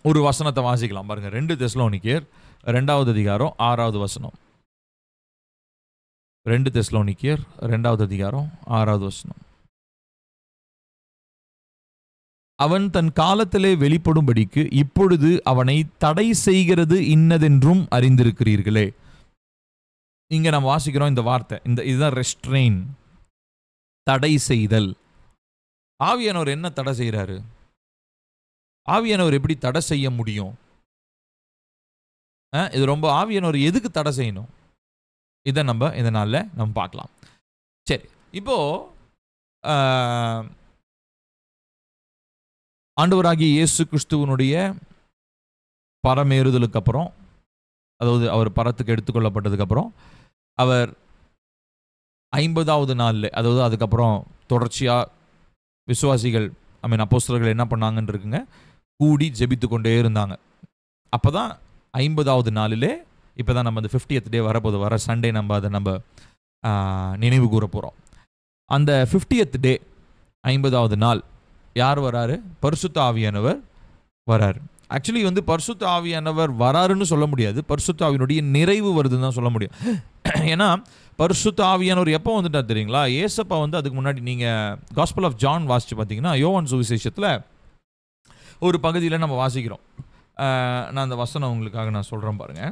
ஒரு வசனத்தை வாசிக்கலாம் பாருங்க. 2 தெசலோனிக்கேயர் 2வது அதிகாரம் 6வது வசனம். 2 தெசலோனிக்கேயர் 2வது அதிகாரம் 6வது வசனம். அவன் தன் காலத்திலே வெளிப்படும்படிக்கு இப்பொழுது அவனை தடை செய்கிறது இன்னதென்றும் அறிந்திருக்கிறீர்களே. இங்க நம்ம வாசிக்கிறோம் இந்த வார்த்தை, இதுதான் ரெஸ்ட்ரெயின், தடை செய்தல். ஆவியானவர் என்ன தடை செய்கிறாரு? ஆவியானவர் எப்படி தடை செய்ய முடியும்? இது ரொம்ப ஆவியானவர் எதுக்கு தடை செய்யணும்? இதை நம்ம இந்த நாளில் நம்ம பார்க்கலாம். சரி, இப்போ ஆண்டவராகிய இயேசு கிறிஸ்துவனுடைய பரமேறுதலுக்கு அப்புறம், அதாவது அவர் பரத்துக்கு எடுத்துக்கொள்ளப்பட்டதுக்கு அப்புறம், அவர் 50வது நாளில், அதாவது அதுக்கப்புறம் தொடர்ச்சியாக விசுவாசிகள் அப்போஸ்தலர்கள் என்ன பண்ணாங்கன்னு இருக்குங்க, கூடி ஜெபித்து கொண்டே இருந்தாங்க. அப்போ தான் 50வது நாளிலே, இப்போ தான் நம்ம அந்த 50th டே வரப்போது, வர சண்டே நம்ம அதை நம்ம நினைவு கூற போகிறோம். அந்த 50th டே 50வது நாள் யார் வராரு? பரிசுத்த ஆவியானவர் வராரு. ஆக்சுவலி பரிசுத்த ஆவியானவர் வராருன்னு சொல்ல முடியாது, பரிசுத்த ஆவியினுடைய நிறைவு வருதுன்னு தான் சொல்ல முடியும். ஏன்னா பரிசுத்த ஆவியானவர் எப்போ வந்துட்டார் தெரியுங்களா? ஏசப்பா அதுக்கு முன்னாடி நீங்கள் காஸ்பல் ஆஃப் ஜான் வாசித்து பார்த்தீங்கன்னா, யோவான் சுவிசேஷத்தில் ஒரு பகுதியில் நம்ம வாசிக்கிறோம். நான் அந்த வசனம் உங்களுக்காக நான் சொல்கிறேன் பாருங்க.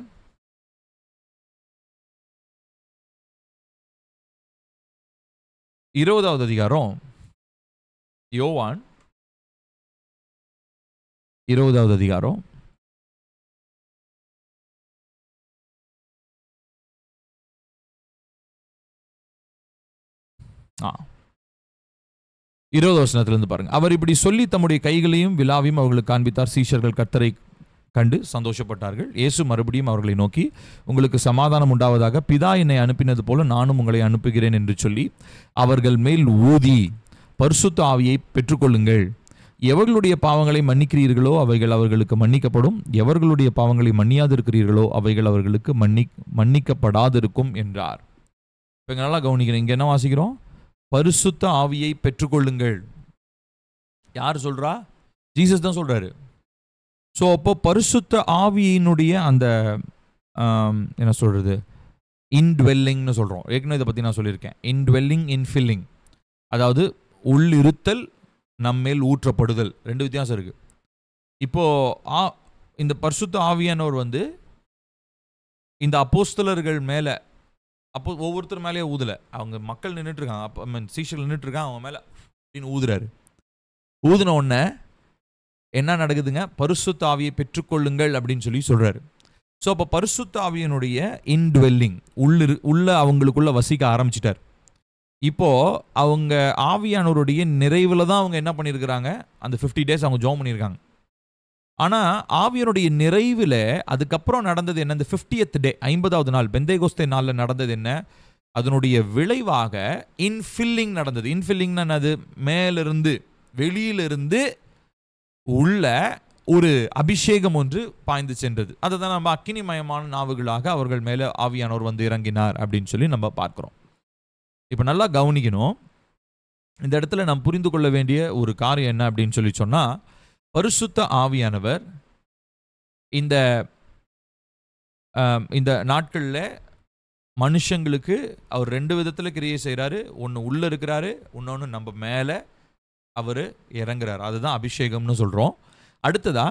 இருபதாவது அதிகாரம், யோவான் 20வது அதிகாரம், இருபது வசனத்திலிருந்து பாருங்க. அவர் இப்படி சொல்லி தம்முடைய கைகளையும் விலாவையும் அவர்களுக்கு காண்பித்தார். சீஷர்கள் கர்த்தரை கண்டு சந்தோஷப்பட்டார்கள். இயேசு மறுபடியும் அவர்களை நோக்கி, உங்களுக்கு சமாதானம் உண்டாவதாக, பிதா என்னை அனுப்பினது போல நானும் உங்களை அனுப்புகிறேன் என்று சொல்லி அவர்கள் மேல் ஊதி, பரிசுத்த ஆவியை பெற்றுக்கொள்ளுங்கள். எவர்களுடைய பாவங்களை மன்னிக்கிறீர்களோ அவைகள் அவர்களுக்கு மன்னிக்கப்படும், எவர்களுடைய பாவங்களை மன்னியாதிருக்கிறீர்களோ அவைகள் அவர்களுக்கு மன்னிக்கப்படாதிருக்கும் என்றார். இப்போ இங்கே நல்லா கவனிக்கிறேன். இங்கே என்ன வாசிக்கிறோம்? பரிசுத்த ஆவியை பெற்றுக்கொள்ளுங்கள். யார் சொல்றா? ஜீசஸ் தான் சொல்றாரு. ஸோ அப்போ பரிசுத்த ஆவியினுடைய அந்த என்ன சொல்றது, இன்ட்வெல்லிங்னு சொல்கிறோம். ஏற்கனவே இதை பற்றி நான் சொல்லியிருக்கேன். இன்ட்வெல்லிங், இன்ஃபில்லிங், அதாவது உள்ளிருத்தல், நம்மேல் ஊற்றப்படுதல், ரெண்டு வித்தியாசம் இருக்கு. இப்போ இந்த பரிசுத்த ஆவியானவர் இந்த அப்போஸ்தலர்கள் மேலே, அப்போ ஒவ்வொருத்தர் மேலேயே ஊதலை. அவங்க மக்கள் நின்றுட்டு இருக்காங்க, அப்போ சீஷர்கள் நின்றுட்டு இருக்காங்க, அவங்க மேலே அப்படின்னு ஊதுறாரு. ஊதுன உடனே என்ன நடக்குதுங்க? பரிசுத்த ஆவியை பெற்றுக்கொள்ளுங்கள் அப்படின்னு சொல்லி சொல்றாரு. ஸோ அப்போ பரிசுத்த ஆவியினுடைய இன்ட்வெல்லிங், உள்ள அவங்களுக்குள்ள வசிக்க ஆரம்பிச்சிட்டார். இப்போ அவங்க ஆவியானவருடைய நிறைவில் தான் அவங்க என்ன பண்ணியிருக்கிறாங்க, அந்த 50 days அவங்க ஜோம் பண்ணியிருக்காங்க. ஆனால் ஆவியானுடைய நிறைவில் அதுக்கப்புறம் நடந்தது என்ன? இந்த 50th டே, 50வது நாள், பெந்தேகோஸ்தே நாளில் நடந்தது என்ன? அதனுடைய விளைவாக இன்ஃபில்லிங் நடந்தது. இன்ஃபில்லிங்னா என்னது? மேலிருந்து வெளியிலிருந்து உள்ள ஒரு அபிஷேகம் ஒன்று பாய்ந்து சென்றது. அதை தான் நம்ம அக்கினிமயமான நாவுகளாக அவர்கள் மேலே ஆவியானவர் இறங்கினார் அப்படின்னு சொல்லி நம்ம பார்க்கிறோம். இப்போ நல்லா கவனிக்கணும். இந்த இடத்துல நாம் புரிந்து கொள்ள வேண்டிய ஒரு காரியம் என்ன அப்படின்னு சொல்லி சொன்னால், பரிசுத்த ஆவியானவர் இந்த நாட்களில் மனுஷங்களுக்கு அவர் 2 விதத்தில் கிரியை செய்கிறாரு. ஒன்று உள்ளே இருக்கிறாரு, இன்னொன்று நம்ம மேலே அவர் இறங்குறாரு. அதுதான் அபிஷேகம்னு சொல்கிறோம். அடுத்ததா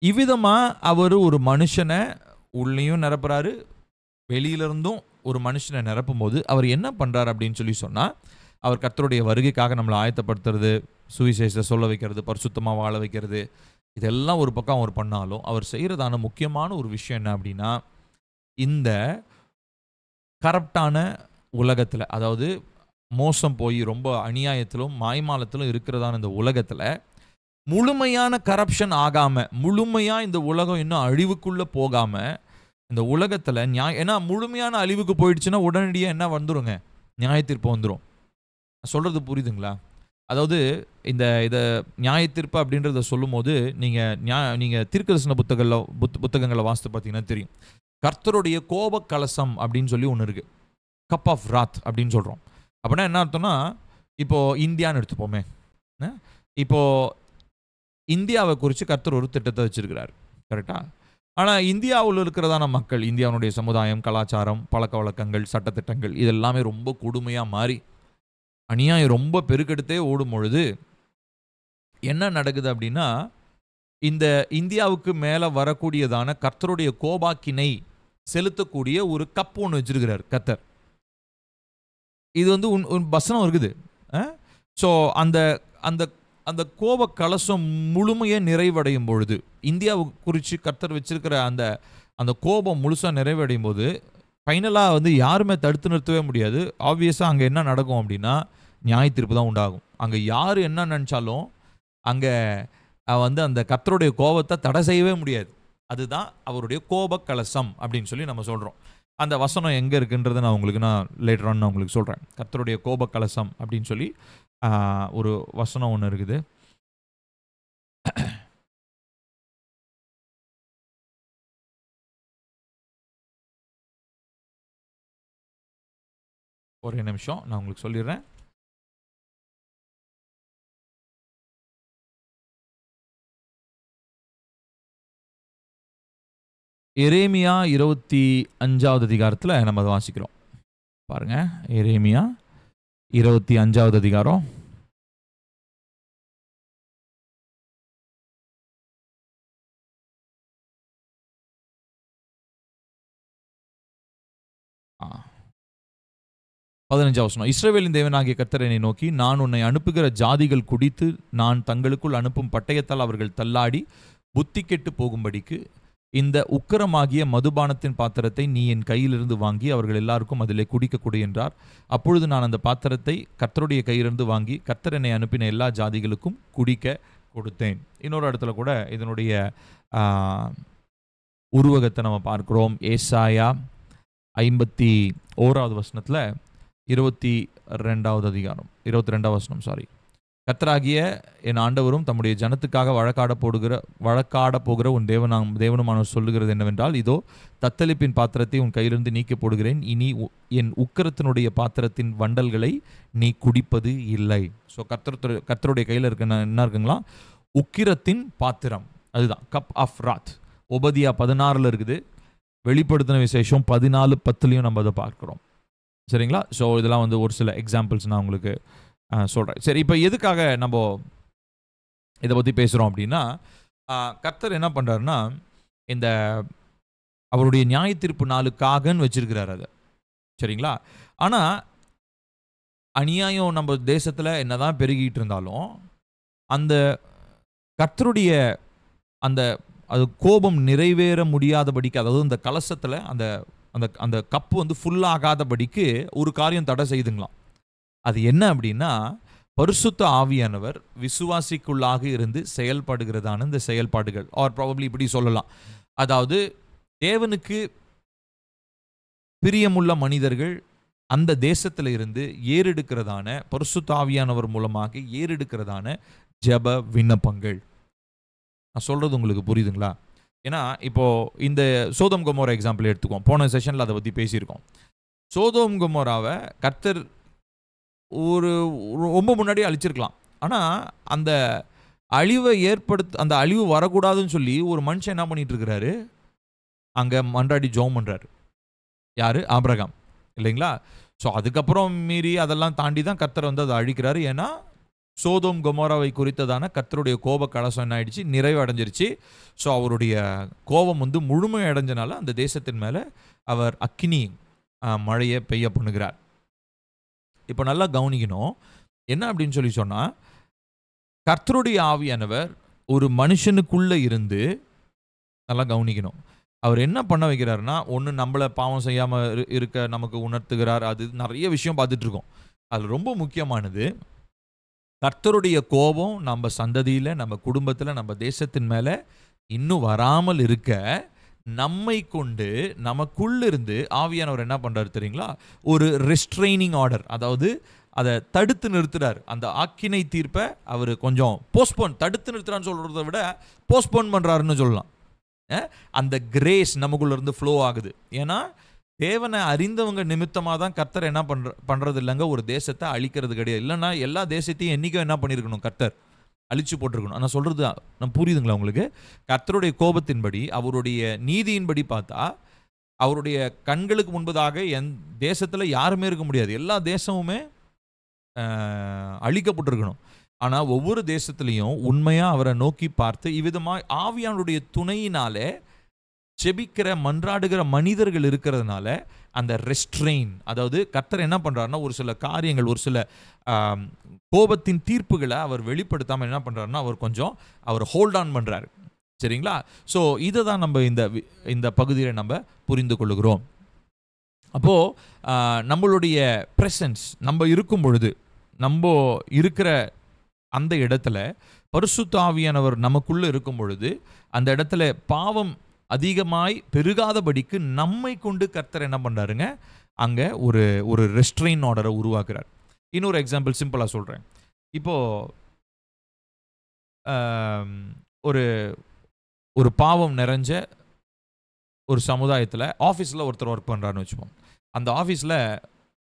இவ்விதமாக அவர் ஒரு மனுஷனை உள்ளேயும் நிரப்புறாரு, வெளியிலிருந்தும் ஒரு மனுஷனை நிரப்பும் போது அவர் என்ன பண்ணுறாரு அப்படின்னு சொல்லி சொன்னால், அவர் கர்த்தருடைய வருகைக்காக நம்மளை ஆயத்தப்படுத்துறது, சுவிசேஷத்தை சொல்ல வைக்கிறது, பரிசுத்தமாக வாழ வைக்கிறது, இதெல்லாம் ஒரு பக்கம் அவர் பண்ணாலும் அவர் செய்கிறதான முக்கியமான ஒரு விஷயம் என்ன அப்படின்னா, இந்த கரப்டான உலகத்தில், அதாவது மோசம் போய் ரொம்ப அநியாயத்திலும் மாய்மாலத்திலும் இருக்கிறதான இந்த உலகத்தில் முழுமையான கரப்ஷன் ஆகாமல், முழுமையாக இந்த உலகம் இன்னும் அழிவுக்குள்ளே போகாமல், இந்த உலகத்தில் ஏன்னா முழுமையான அழிவுக்கு போயிடுச்சுன்னா உடனடியாக என்ன வந்துடுங்க? நியாயத்தீர்ப்பு வந்துடும். சொல்கிறது புரியுதுங்களா? அதாவது இதை நியாயத்தீர்ப்பு அப்படின்றத சொல்லும் போது நீங்கள் தீர்க்கதரிசன புத்தகங்களை வாசித்து பார்த்தீங்கன்னா தெரியும். கர்த்தருடைய கோப கலசம் அப்படின்னு சொல்லி ஒன்று இருக்குது, கப் ஆஃப் ராத் அப்படின்னு சொல்கிறோம். அப்படின்னா என்ன அர்த்தம்னா, இப்போது இந்தியான்னு எடுத்துப்போமே, இப்போது இந்தியாவை குறித்து கர்த்தர் ஒரு திட்டத்தை வச்சிருக்கிறார், கரெக்டாக? ஆனால் இந்தியாவில் இருக்கிறதான மக்கள், இந்தியாவுடைய சமுதாயம், கலாச்சாரம், பழக்க வழக்கங்கள், சட்டத்திட்டங்கள், இதெல்லாமே ரொம்ப கொடுமையாக மாறி அநியாயம் ரொம்ப பெருக்கெடுத்தே ஓடும் பொழுது என்ன நடக்குது அப்படின்னா, இந்த இந்தியாவுக்கு மேலே வரக்கூடியதான கர்த்தருடைய கோபாக்கினை செலுத்தக்கூடிய ஒரு கப் ஒன்று வச்சிருக்கிறார் கர்த்தர். இது வசனம் இருக்குது. ஸோ அந்த அந்த கோப கலசம் முழுமையாக நிறைவடையும் பொழுது, இந்தியாவை குறித்து கர்த்தர் வச்சிருக்கிற அந்த அந்த கோபம் முழுசாக நிறைவடையும் போது ஃபைனலாக வந்து யாருமே தடுத்து நிறுத்தவே முடியாது. ஆப்வியஸாக அங்கே என்ன நடக்கும் அப்படின்னா நியாய தீர்ப்பு தான் உண்டாகும். அங்கே யார் என்ன நினச்சாலும் அங்கே வந்து அந்த கர்த்தருடைய கோபத்தை தடை செய்யவே முடியாது. அதுதான் அவருடைய கோப கலசம் அப்படின்னு சொல்லி நம்ம சொல்கிறோம். அந்த வசனம் எங்கே இருக்குன்றதை நான் லேட்டர் ஆன் நான் உங்களுக்கு சொல்கிறேன். கர்த்தருடைய கோப கலசம் அப்படின்னு சொல்லி ஒரு வசனம் ஒன்று இருக்குது. ஒரே நிமிஷம் நான் உங்களுக்கு சொல்லிடுறேன். எரேமியா 25வது அதிகாரத்தில் நம்ம அதை வாசிக்கிறோம். பாருங்க, எரேமியா 25வது அதிகாரம் 15வது வசனம். இஸ்ரவேலின் தேவனாகிய கர்த்தர் என்னை நோக்கி, நான் உன்னை அனுப்புகிற ஜாதிகள் குடித்து நான் தங்களுக்குள் அனுப்பும் பட்டயத்தால் அவர்கள் தள்ளாடி புத்தி கெட்டு போகும்படிக்கு இந்த உக்கரமாகிய மதுபானத்தின் பாத்திரத்தை நீ என் கையிலிருந்து வாங்கி அவர்கள் எல்லாருக்கும் அதிலே குடிக்க கொடு என்றார். அப்பொழுது நான் அந்த பாத்திரத்தை கர்த்தருடைய கையிலிருந்து வாங்கி கர்த்தர் என்னை அனுப்பின எல்லா ஜாதிகளுக்கும் குடிக்க கொடுத்தேன். இன்னொரு இடத்துல கூட இதனுடைய உருவகத்தை நம்ம பார்க்கிறோம். ஏசாயா 51வது வசனத்தில் 22வது அதிகாரம் 22வது வசனம் கர்த்தராகிய என் ஆண்டவரும் தம்முடைய ஜனத்துக்காக வழக்காட போகிற உன் தேவனுமானவர் சொல்லுகிறது என்னவென்றால், இதோ தத்தளிப்பின் பாத்திரத்தை உன் கையிலிருந்து நீக்கி போடுகிறேன், இனி என் உக்கிரத்தினுடைய பாத்திரத்தின் வண்டல்களை நீ குடிப்பது இல்லை. ஸோ கர்த்தருடைய கையில் என்ன இருக்குங்களா? உக்கிரத்தின் பாத்திரம், அதுதான் கப் ஆஃப் ராத். ஒபதியா 16 இருக்குது. வெளிப்படுத்தின விசேஷம் 14:10 நம்ம அதை பார்க்குறோம். சரிங்களா? ஸோ இதெல்லாம் வந்து ஒரு சில எக்ஸாம்பிள்ஸ் நான் உங்களுக்கு சொல்கிறேன். சரி, இப்போ எதுக்காக நம்ம இதை பற்றி பேசுகிறோம் அப்படின்னா, கர்த்தர் என்ன பண்ணுறாருன்னா, இந்த அவருடைய நியாய தீர்ப்பு நாளுக்காகன்னு வச்சிருக்கிறார் அதை. சரிங்களா? ஆனால் அநியாயம் நம்ம தேசத்தில் என்னதான் பெருகிட்டு இருந்தாலும் அந்த கர்த்தருடைய அந்த அது கோபம் நிறைவேற முடியாதபடிக்கு, அதாவது அந்த கலசத்தில் அந்த அந்த அந்த கப்பு வந்து ஃபுல்லாகாதபடிக்கு ஒரு காரியம் தடை செய்துங்களாம். அது என்ன அப்படின்னா, பரிசுத்த ஆவியானவர் விசுவாசிக்குள்ளாக இருந்து செயல்படுகிறதான இந்த செயல்பாடுகள், ஆர் ப்ராபப்ளி இப்படி சொல்லலாம், அதாவது தேவனுக்கு பிரியமுள்ள மனிதர்கள் அந்த தேசத்தில் இருந்து ஏறெடுக்கிறதான பரிசுத்த ஆவியானவர் மூலமாக ஏறெடுக்கிறதான ஜெப விண்ணப்பங்கள். நான் சொல்றது உங்களுக்கு புரியுதுங்களா? ஏன்னா இப்போ இந்த சோதோம் கொமோரா எக்ஸாம்பிள் எடுத்துக்குவோம். போன செஷனில் அதை பற்றி பேசியிருக்கோம். சோதோம் கொமோராவை கர்த்தர் ரொம்ப முன்னாடியே அழிச்சிருக்கலாம். ஆனால் அந்த அழிவை அந்த அழிவு வரக்கூடாதுன்னு சொல்லி ஒரு மனுஷன் என்ன பண்ணிட்டு இருக்கிறாரு, அங்கே மன்றாடி ஜெபம் பண்ணுறாரு. யாரு? ஆபிரகாம், இல்லைங்களா? ஸோ அதுக்கப்புறம் மீறி அதெல்லாம் தாண்டி தான் கர்த்தர் வந்து அதை அழிக்கிறாரு. ஏன்னா சோதோம் கொமோராவை குறித்ததான கர்த்தருடைய கோப கலசம் என்ன ஆயிடுச்சு? நிறைவு அடைஞ்சிருச்சு. ஸோ அவருடைய கோபம் வந்து முழுமை அடைஞ்சனால அந்த தேசத்தின் மேலே அவர் அக்கினி மழையை பெய்ய பண்ணுகிறார். இப்போ நல்லா கவனிக்கணும். என்ன அப்படின்னு சொல்லி சொன்னால், கர்த்தருடைய ஆவியானவர் ஒரு மனுஷனுக்குள்ளே இருந்து, நல்லா கவனிக்கணும், அவர் என்ன பண்ண வைக்கிறாருன்னா, ஒன்று நம்மளை பாவம் செய்யாமல் இருக்க நமக்கு உணர்த்துகிறார். அது நிறைய விஷயம் பார்த்துட்டு இருக்கோம். அது ரொம்ப முக்கியமானது, கர்த்தருடைய கோபம் நம்ம சந்ததியில், நம்ம குடும்பத்தில், நம்ம தேசத்தின் மேலே இன்னும் வராமல் இருக்க நம்மை கொண்டு நமக்குள்ளிருந்து ஆவியானவர் என்ன பண்ணுறாரு தெரியுங்களா? ஒரு ரெஸ்ட்ரெய்னிங் ஆர்டர், அதாவது அதை தடுத்து நிறுத்துறார். அந்த ஆக்கினை தீர்ப்பை அவர் கொஞ்சம் போஸ்ட்போன், தடுத்து நிறுத்துறான்னு சொல்கிறத விட போஸ்ட்போன் பண்ணுறாருன்னு சொல்லலாம். அந்த கிரேஸ் நமக்குள்ளேருந்து ஃப்ளோ ஆகுது. ஏன்னா தேவனை அறிந்தவங்க நிமித்தமாக தான் கர்த்தர் என்ன பண்ணுறது இல்லைங்க, ஒரு தேசத்தை அழிக்கிறது கிடையாது. இல்லைன்னா எல்லா தேசத்தையும் என்றைக்கும் என்ன பண்ணியிருக்கணும், கர்த்தர் அழிச்சு போட்டிருக்கணும். நான் சொல்கிறது நான் புரியுதுங்களா உங்களுக்கு? கர்த்தருடைய கோபத்தின்படி, அவருடைய நீதியின்படி பார்த்தா அவருடைய கண்களுக்கு முன்பதாக தேசத்தில் யாருமே இருக்க முடியாது. எல்லா தேசமுமே அழிக்கப்பட்டிருக்கணும். ஆனால் ஒவ்வொரு தேசத்துலையும் உண்மையாக அவரை நோக்கி பார்த்து இவ்விதமாக ஆவியானுடைய துணையினாலே செபிக்கிற மன்றாடுகிற மனிதர்கள் இருக்கிறதுனால அந்த ரெஸ்ட்ரெயின், அதாவது கர்த்தர் என்ன பண்றாருன்னா ஒரு சில காரியங்கள், ஒரு சில கோபத்தின் தீர்ப்புகளை அவர் வெளிப்படுத்தாமல் என்ன பண்றாருன்னா அவர் ஹோல்ட் ஆன் பண்றாரு. சரிங்களா? ஸோ இதை தான் நம்ம இந்த பகுதியில் நம்ம புரிந்து கொள்ளுகிறோம். அப்போ நம்மளுடைய பிரசன்ஸ், நம்ம இருக்கும் பொழுது, நம்ம இருக்கிற அந்த இடத்துல பரிசுத்த ஆவியானவர் நமக்குள்ள இருக்கும் பொழுது அந்த இடத்துல பாவம் அதிகமாய் பெருகாதபடிக்கு நம்மை கொண்டு கர்த்தர் என்ன பண்றாருங்க, அங்க ஒரு ரெஸ்ட்ரெயின் ஆர்டரை உருவாக்குறார். இன்னொரு எக்ஸாம்பிள் சிம்பிளா சொல்றேன். இப்போ ஒரு ஒரு பாவம் நிறைஞ்ச ஒரு சமுதாயத்தில் ஆஃபீஸில் ஒருத்தர் ஒர்க் பண்ணுறாருன்னு வச்சுப்போம். அந்த ஆஃபீஸில்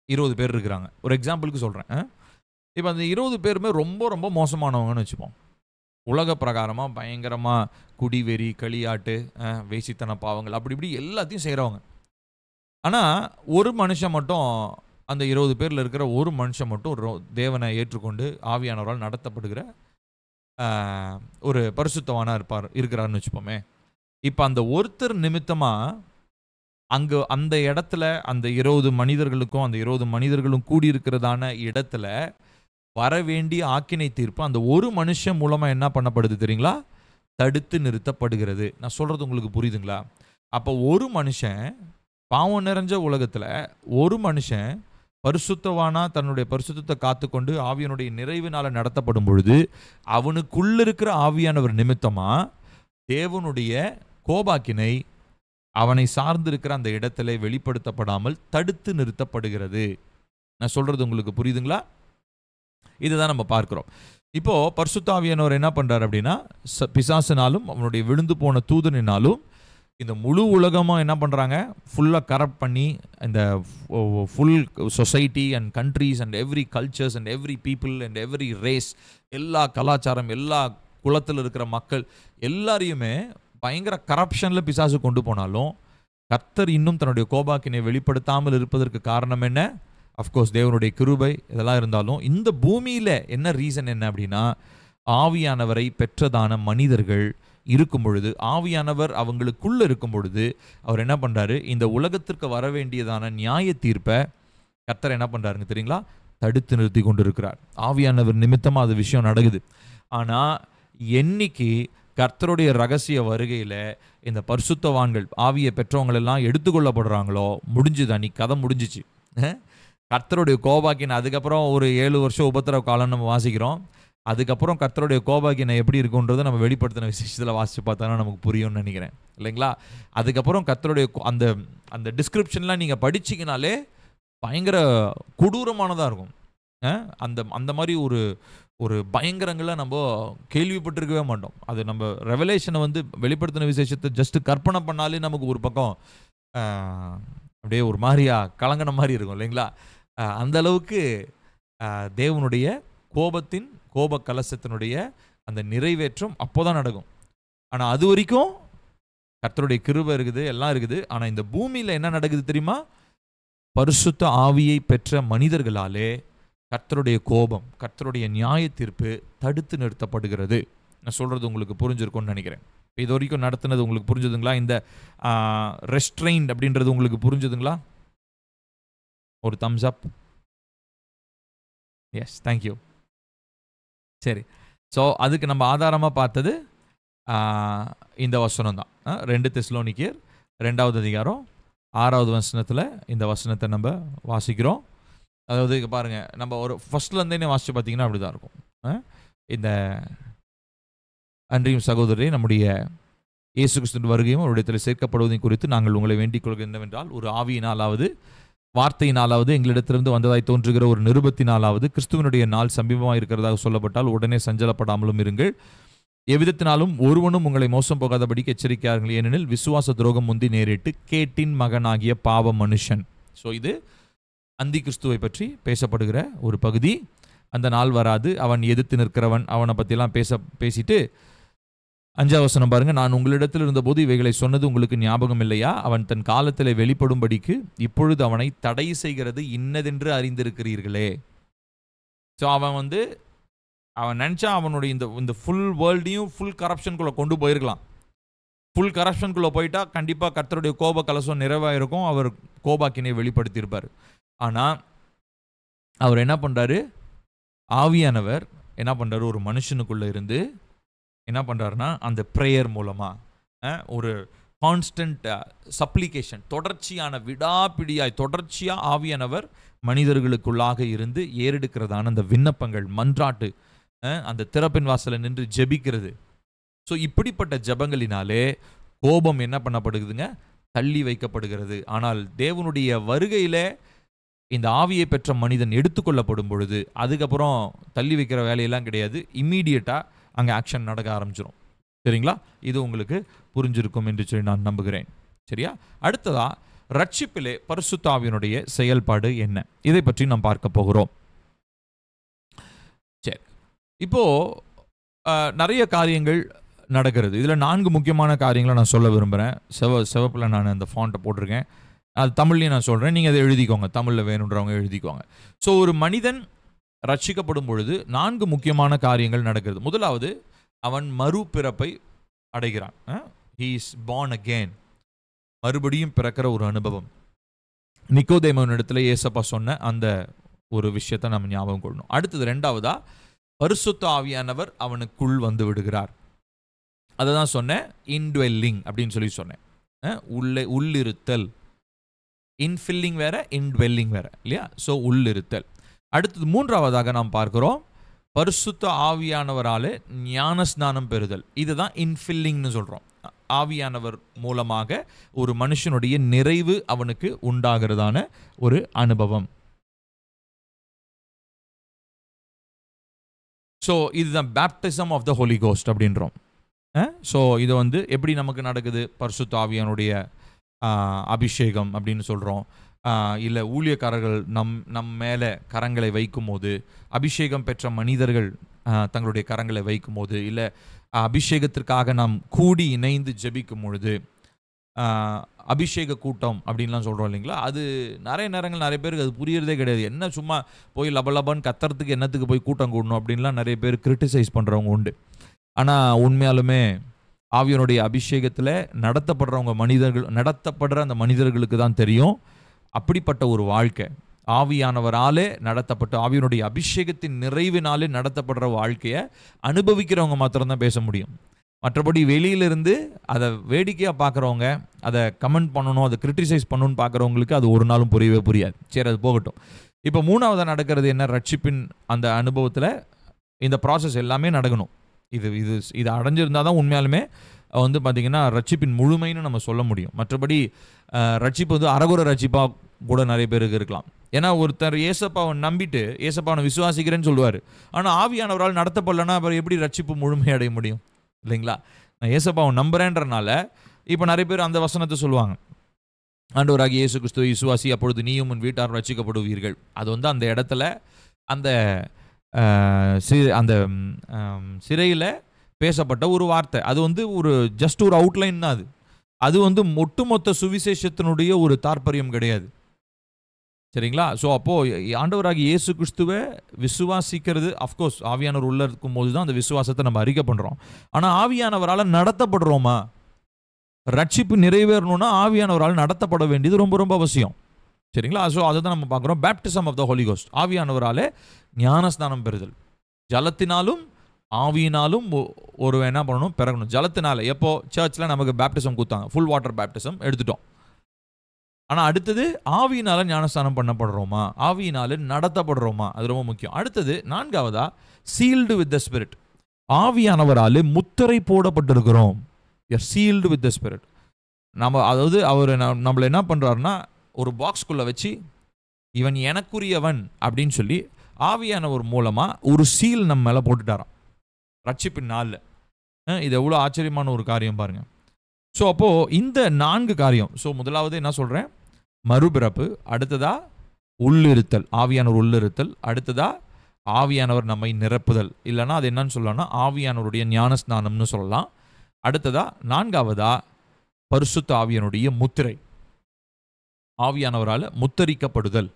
20 பேர் இருக்கிறாங்க. ஒரு எக்ஸாம்பிளுக்கு சொல்கிறேன். இப்போ அந்த 20 பேருமே ரொம்ப ரொம்ப மோசமானவங்கன்னு வச்சுப்போம். உலக பிரகாரமாக பயங்கரமாக குடிவெறி, களியாட்டு, வேசித்தன பாவங்கள் அப்படி இப்படி எல்லாத்தையும் செய்கிறவங்க. ஆனால் ஒரு மனுஷன் மட்டும், அந்த 20 பேரில் இருக்கிற ஒரு மனுஷன் மட்டும் தேவனை ஏற்றுக்கொண்டு ஆவியானவரால் நடத்தப்படுகிற ஒரு பரிசுத்தவானா இருக்கிறாருன்னு வச்சுப்போமே. இப்போ அந்த ஒருத்தர் நிமித்தமாக அந்த இடத்துல அந்த 20 மனிதர்களுக்கும், அந்த 20 மனிதர்களும் கூடியிருக்கிறதான இடத்துல வர வேண்டிய ஆக்கினை தீர்ப்பு அந்த ஒரு மனுஷன் மூலமாக என்ன பண்ணப்படுது தெரியுங்களா? தடுத்து நிறுத்தப்படுகிறது. நான் சொல்கிறது உங்களுக்கு புரியுதுங்களா? அப்போ ஒரு மனுஷன், பாவம் நிறைஞ்ச உலகத்தில் ஒரு மனுஷன் பரிசுத்தவானா தன்னுடைய பரிசுத்தத்தை காத்துக்கொண்டு ஆவியனுடைய நிறைவினால் நடத்தப்படும் பொழுது அவனுக்குள்ள இருக்கிற ஆவியானவர் நிமித்தமாக தேவனுடைய கோபாக்கினை அவனை சார்ந்திருக்கிற அந்த இடத்துல வெளிப்படுத்தப்படாமல் தடுத்து நிறுத்தப்படுகிறது. நான் சொல்றது உங்களுக்கு புரியுதுங்களா? இதுதான் நம்ம பார்க்கிறோம். இப்போ பரிசுத்த ஆவியானவர் என்ன பண்றாரு அப்படின்னா, பிசாசினாலும் அவனுடைய விழுந்து போன தூதனினாலும் இந்த முழு உலகமாக என்ன பண்ணுறாங்க, ஃபுல்லாக கரப்ட் பண்ணி இந்த full society and countries and every cultures and every people and every race, எல்லா கலாச்சாரம், எல்லா குலத்தில் இருக்கிற மக்கள் எல்லாரையுமே பயங்கர கரப்ஷனில் பிசாசு கொண்டு போனாலும் கர்த்தர் இன்னும் தன்னுடைய கோபாக்கினை வெளிப்படுத்தாமல் இருப்பதற்கு காரணம் என்ன? அஃப்கோர்ஸ் தேவனுடைய கிருபை இதெல்லாம் இருந்தாலும் இந்த பூமியில் என்ன ரீசன் என்ன அப்படின்னா, ஆவியானவரை பெற்றதான மனிதர்கள் இருக்கும் பொழுது, ஆவியானவர் அவங்களுக்குள்ள இருக்கும் பொழுது அவர் என்ன பண்றாரு, இந்த உலகத்திற்கு வர வேண்டியதான நியாய தீர்ப்பை கர்த்தர் என்ன பண்றாருங்க தெரியுங்களா? தடுத்து நிறுத்தி கொண்டு இருக்கிறார். ஆவியானவர் நிமித்தமாக அது விஷயம் நடக்குது. ஆனால் என்னைக்கு கர்த்தருடைய ரகசிய வருகையில் இந்த பரிசுத்தவான்கள், ஆவியை பெற்றவங்கள் எல்லாம் எடுத்துக்கொள்ளப்படுறாங்களோ முடிஞ்சுது, அன்னைக்கு கதை முடிஞ்சிச்சு. கர்த்தருடைய கோபாக்கின் அதுக்கப்புறம் ஒரு 7 வருஷம் உபத்திரவ காலம் நம்ம வாசிக்கிறோம். அதுக்கப்புறம் கர்த்தருடைய கோபாக்கினை எப்படி இருக்குன்றதை நம்ம வெளிப்படுத்தின விசேஷத்தில் வாசித்து பார்த்தோன்னா நமக்கு புரியும்னு நினைக்கிறேன், இல்லைங்களா? அதுக்கப்புறம் கர்த்தருடைய அந்த அந்த டிஸ்கிரிப்ஷன்லாம் நீங்கள் படிச்சிங்கனாலே பயங்கர கொடூரமானதாக இருக்கும். அந்த மாதிரி ஒரு பயங்கரங்களை நம்ம கேள்விப்பட்டிருக்கவே மாட்டோம். அது நம்ம ரெவலேஷனை வெளிப்படுத்தின விசேஷத்தை ஜஸ்ட்டு கற்பனை பண்ணாலே நமக்கு ஒரு பக்கம் அப்படியே ஒரு மாதிரியா கலங்கின மாதிரி இருக்கும், இல்லைங்களா? அந்த அளவுக்கு தேவனுடைய கோப கலசத்தினுடைய அந்த நிறைவேற்றம் அப்போதான் நடக்கும். ஆனால் அது வரைக்கும் கர்த்தருடைய கிருபை இருக்குது, எல்லாம் இருக்குது. ஆனால் இந்த பூமியில் என்ன நடக்குது தெரியுமா? பரிசுத்த ஆவியை பெற்ற மனிதர்களாலே கர்த்தருடைய கோபம், கர்த்தருடைய நியாய தீர்ப்பு தடுத்து நிறுத்தப்படுகிறது. நான் சொல்றது உங்களுக்கு புரிஞ்சிருக்கும்னு நினைக்கிறேன். இது வரைக்கும் நடத்துனது உங்களுக்கு புரிஞ்சுதுங்களா? இந்த ரெஸ்ட்ரெயின்ட் அப்படின்றது உங்களுக்கு புரிஞ்சுதுங்களா? ஒரு தம்ஸ் அப். Yes, thank you. சரி, ஸோ அதுக்கு நம்ம ஆதாரமாக பார்த்தது இந்த வசனம் தான். 2 தெசலோனிக்கேயர் 2வது அதிகாரம் 6வது வசனத்தில் இந்த வசனத்தை நம்ம வாசிக்கிறோம். அதாவது பாருங்கள், நம்ம ஒரு ஃபர்ஸ்ட்லேருந்தே வாசித்து பார்த்தீங்கன்னா அப்படி தான் இருக்கும். இந்த அன்றியும் சகோதரி, நம்முடைய இயேசு கிறிஸ்துவின் வருகையும் அவருடைய சேர்க்கப்படுவதையும் குறித்து நாங்கள் உங்களை வேண்டிக் கொள்கின்றவென்றால், ஒரு ஆவியினாலாவது வார்த்தையினாலாவது எங்களிடத்திலிருந்து வந்ததாய் தோன்றுகிற ஒரு நிருபத்தினாலாவது கிறிஸ்துவனுடைய நாள் சமீபமாக இருக்கிறதாக சொல்லப்பட்டால் உடனே சஞ்சலப்படாமலும் இருங்கள். எவ்விதத்தினாலும் ஒருவனும் உங்களை மோசம் போகாதபடிக்கு எச்சரிக்கையார்கள். ஏனெனில் விசுவாச துரோகம் முந்தி நேரிட்டு கேட்டின் மகனாகிய பாவ மனுஷன். ஸோ இது அந்தி கிறிஸ்துவை பற்றி பேசப்படுகிற ஒரு பகுதி. அந்த நாள் வராது, அவன் எதிர்த்து நிற்கிறவன், அவனை பற்றிலாம் பேசிட்டு 5வது வசனம் பாருங்க. நான் உங்களிடத்தில் இருந்தபோது இவைகளை சொன்னது உங்களுக்கு ஞாபகம் இல்லையா? அவன் தன் காலத்தில் வெளிப்படும்படிக்கு இப்பொழுது அவனை தடை செய்கிறது இன்னதென்று அறிந்திருக்கிறீர்களே. ஸோ அவன் நினச்சா அவனுடைய இந்த ஃபுல் வேர்ல்டையும் ஃபுல் கரப்ஷனுக்குள்ளே கொண்டு போயிருக்கலாம். ஃபுல் கரப்ஷனுக்குள்ளே போயிட்டா கண்டிப்பாக கர்த்தருடைய கோப கலசம் நிறைவாக இருக்கும், அவர் கோபாக்கினை வெளிப்படுத்தியிருப்பார். ஆனால் அவர் என்ன பண்ணுறாரு, ஆவியானவர் என்ன பண்ணுறாரு, ஒரு மனுஷனுக்குள்ளே இருந்து என்ன பண்ணுறாருன்னா அந்த ப்ரேயர் மூலமாக ஒரு கான்ஸ்டன்ட் சப்ளிகேஷன், தொடர்ச்சியான விடாப்பிடியாய் தொடர்ச்சியாக ஆவியானவர் மனிதர்களுக்குள்ளாக இருந்து ஏறெடுக்கிறதான அந்த விண்ணப்பங்கள், மன்றாட்டு, அந்த திறப்பின் வாசலை நின்று ஜெபிக்கிறது. ஸோ இப்படிப்பட்ட ஜெபங்களினாலே கோபம் என்ன பண்ணப்படுதுங்க, தள்ளி வைக்கப்படுகிறது. ஆனால் தேவனுடைய வருகையில் இந்த ஆவியை பெற்ற மனிதன் எடுத்துக்கொள்ளப்படும் பொழுது அதுக்கப்புறம் தள்ளி வைக்கிற வேலையெல்லாம் கிடையாது, இம்மீடியட்டாக அங்கே ஆக்ஷன் நடக்க ஆரம்பிச்சிடும். சரிங்களா? இது உங்களுக்கு புரிஞ்சிருக்கும் என்று சொல்லி நான் நம்புகிறேன். சரியா? அடுத்ததா ரட்சிப்பிலே பரிசுத்த ஆவியினுடைய செயல்பாடு என்ன, இதை பற்றி நாம் பார்க்க போகிறோம். சரி, இப்போ நிறைய காரியங்கள் நடக்கிறது. இதில் 4 முக்கியமான காரியங்களை நான் சொல்ல விரும்புகிறேன். சிவப்பில் நான் அந்த ஃபாண்ட்டை போட்டிருக்கேன், அது தமிழ்லையும் நான் சொல்கிறேன், நீங்கள் அதை எழுதிக்கோங்க, தமிழில் வேணுன்றவங்க எழுதிக்கோங்க. ஸோ ஒரு மனிதன் ரட்சிக்கப்படும் பொழுது 4 முக்கியமான காரியங்கள் நடக்கிறது. முதலாவது, அவன் மறுபிறப்பை அடைகிறான். he is born again, மறுபடியும் பிறக்கிற ஒரு அனுபவம். நிக்கோதேமன் இடத்துல ஏசப்பா சொன்ன அந்த ஒரு விஷயத்தை நம்ம ஞாபகம் கொள்ளணும். அடுத்தது, ரெண்டாவதா, பரிசுத்த ஆவியானவர் அவனுக்குள் வந்து விடுகிறார். அதை தான் சொன்னேன், இன்ட்வெல்லிங் அப்படின்னு சொல்லி சொன்னேன். உள்ளிருத்தல், இன்ஃபில்லிங் வேற, இன்ட்வெல்லிங் வேற, இல்லையா? ஸோ உள்ளிருத்தல். அடுத்தது, மூன்றாவதாக நாம் பார்க்கிறோம், பரிசுத்த ஆவியானவராலே ஞானஸ்நானம் பெறுதல். இதுதான் இன்ஃபில்லிங்னு சொல்கிறோம். ஆவியானவர் மூலமாக ஒரு மனுஷனுடைய நிறைவு அவனுக்கு உண்டாகிறதான ஒரு அனுபவம். ஸோ இதுதான் baptism of the holy ghost அப்படின்றோம். ஸோ இது வந்து எப்படி நமக்கு நடக்குது, பரிசுத்த ஆவியானுடைய அபிஷேகம் அப்படின்னு சொல்கிறோம். இல்லை ஊழியக்காரர்கள் நம் மேலே கரங்களை வைக்கும் போது, அபிஷேகம் பெற்ற மனிதர்கள் தங்களுடைய கரங்களை வைக்கும் போது, இல்லை அபிஷேகத்திற்காக நாம் கூடி இணைந்து ஜெபிக்கும் பொழுது, அபிஷேக கூட்டம் அப்படின்லாம் சொல்கிறோம் இல்லைங்களா? அது நிறைய நேரங்கள் நிறைய பேருக்கு அது புரியறதே கிடையாது. என்ன சும்மா போய் லபலபன்னு கத்துறதுக்கு என்னத்துக்கு போய் கூட்டம் கூடணும் அப்படின்லாம் நிறைய பேர் கிரிட்டிசைஸ் பண்ணுறவங்க உண்டு. ஆனால் உண்மையாலுமே ஆவியனுடைய அபிஷேகத்தில் நடத்தப்படுற அந்த மனிதர்களுக்கு தான் தெரியும் அப்படிப்பட்ட ஒரு வாழ்க்கை. ஆவியானவராலே நடத்தப்பட்ட, ஆவியனுடைய அபிஷேகத்தின் நிறைவினாலே நடத்தப்படுற வாழ்க்கையை அனுபவிக்கிறவங்க மாத்திரம்தான் பேச முடியும். மற்றபடி வெளியிலிருந்து அதை வேடிக்கையாக பார்க்குறவங்க, அதை கமெண்ட் பண்ணணும், அதை கிரிட்டிசைஸ் பண்ணணும்னு பார்க்குறவங்களுக்கு அது ஒரு நாளும் புரியவே புரியாது. சரி, அது போகட்டும். இப்போ மூணாவதாக நடக்கிறது என்ன, ரட்சிப்பின் அந்த அனுபவத்தில் இந்த ப்ராசஸ் எல்லாமே நடக்கணும். இது அடைஞ்சிருந்தால் தான் உண்மையாலுமே வந்து பார்த்திங்கன்னா ரட்சிப்பின் முழுமைன்னு நம்ம சொல்ல முடியும். மற்றபடி ரட்சிப்பு வந்து அறகுற ரட்சிப்பாக கூட நிறைய பேருக்கு இருக்கலாம். ஏன்னா ஒருத்தர் ஏசப்பாவை நம்பிட்டு ஏசப்பாவை விசுவாசிக்கிறேன்னு சொல்லுவார், ஆனால் ஆவியானவரால் நடத்தப்படலைன்னா அப்புறம் எப்படி ரட்சிப்பு முழுமை அடைய முடியும் இல்லைங்களா? நான் ஏசப்பாவை நம்புறேன்றனால இப்போ நிறைய பேர் அந்த வசனத்தை சொல்லுவாங்க, ஆண்டவராகிய இயேசு கிறிஸ்துவை விசுவாசி, அப்பொழுது நீயும் உன் வீட்டார் ரட்சிக்கப்படுவீர்கள். அது வந்து அந்த இடத்துல அந்த அந்த சிறையில் பேசப்பட்ட ஒரு வார்த்தை. அது வந்து ஒரு ஜஸ்ட் ஒரு அவுட்லைன் தான். அது வந்து ஒட்டுமொத்த சுவிசேஷத்தினுடைய ஒரு தாற்பயம் கிடையாது. சரிங்களா? ஸோ அப்போது ஆண்டவராகிய இயேசு கிறிஸ்துவை விசுவாசிக்கிறது, அஃப்கோர்ஸ் ஆவியானவர் உள்ள இருக்கும் போது தான் அந்த விசுவாசத்தை நம்ம அறிக்கை பண்ணுறோம். ஆனால் ஆவியானவரால் நடத்தப்படுறோமா? ரட்சிப்பு நிறைவேறணும்னா ஆவியானவரால் நடத்தப்பட வேண்டியது ரொம்ப ரொம்ப அவசியம். சரிங்களா? ஸோ அதை தான் நம்ம பார்க்குறோம். Baptism of the holy ghost, ஆவியானவராலே ஞானஸ்நானம் பெறுதல். ஜலத்தினாலும் ஆவியினாலும் ஒரு என்ன பண்ணணும், பிறகணும். ஜலத்தினால எப்போ சர்ச்சில் நமக்கு பேப்டிசம் கொடுத்தாங்க, ஃபுல் வாட்டர் பேப்டிசம் எடுத்துட்டோம். ஆனால் அடுத்தது ஆவியினால ஞானஸ்தானம் பண்ணப்படுறோமா, ஆவியினால நடத்தப்படுறோமா, அது ரொம்ப முக்கியம். அடுத்தது நான்காவதா, சீல்டு வித் த ஸ்பிரிட், ஆவியானவரால் முத்திரை போடப்பட்டிருக்கிறோம். Sealed with the spirit. நம்ம அதாவது அவர் நம்மளை என்ன பண்ணுறாருன்னா ஒரு பாக்ஸ்குள்ளே வச்சு இவன் எனக்குரியவன் அப்படின்னு சொல்லி ஆவியானவர் மூலமாக ஒரு சீல் நம்ம மேலே போட்டுட்டாராம் ரட்சிப்பின் நாளில். இது எவ்வளோ ஆச்சரியமான ஒரு காரியம் பாருங்கள். ஸோ அப்போது இந்த 4 காரியம். ஸோ முதலாவது என்ன சொல்கிறேன், மறுபிறப்பு. அடுத்ததா உள்ளிருத்தல், ஆவியானவர் உள்ளிருத்தல். அடுத்ததா ஆவியானவர் நம்மை நிரப்புதல், இல்லைன்னா அது என்னன்னு சொல்லலாம்னா ஆவியானவருடைய ஞானஸ்நானம்னு சொல்லலாம். அடுத்ததா நான்காவதா பரிசுத்த ஆவியானுடைய முத்திரை, ஆவியானவரால் முத்தரிக்கப்படுதல்,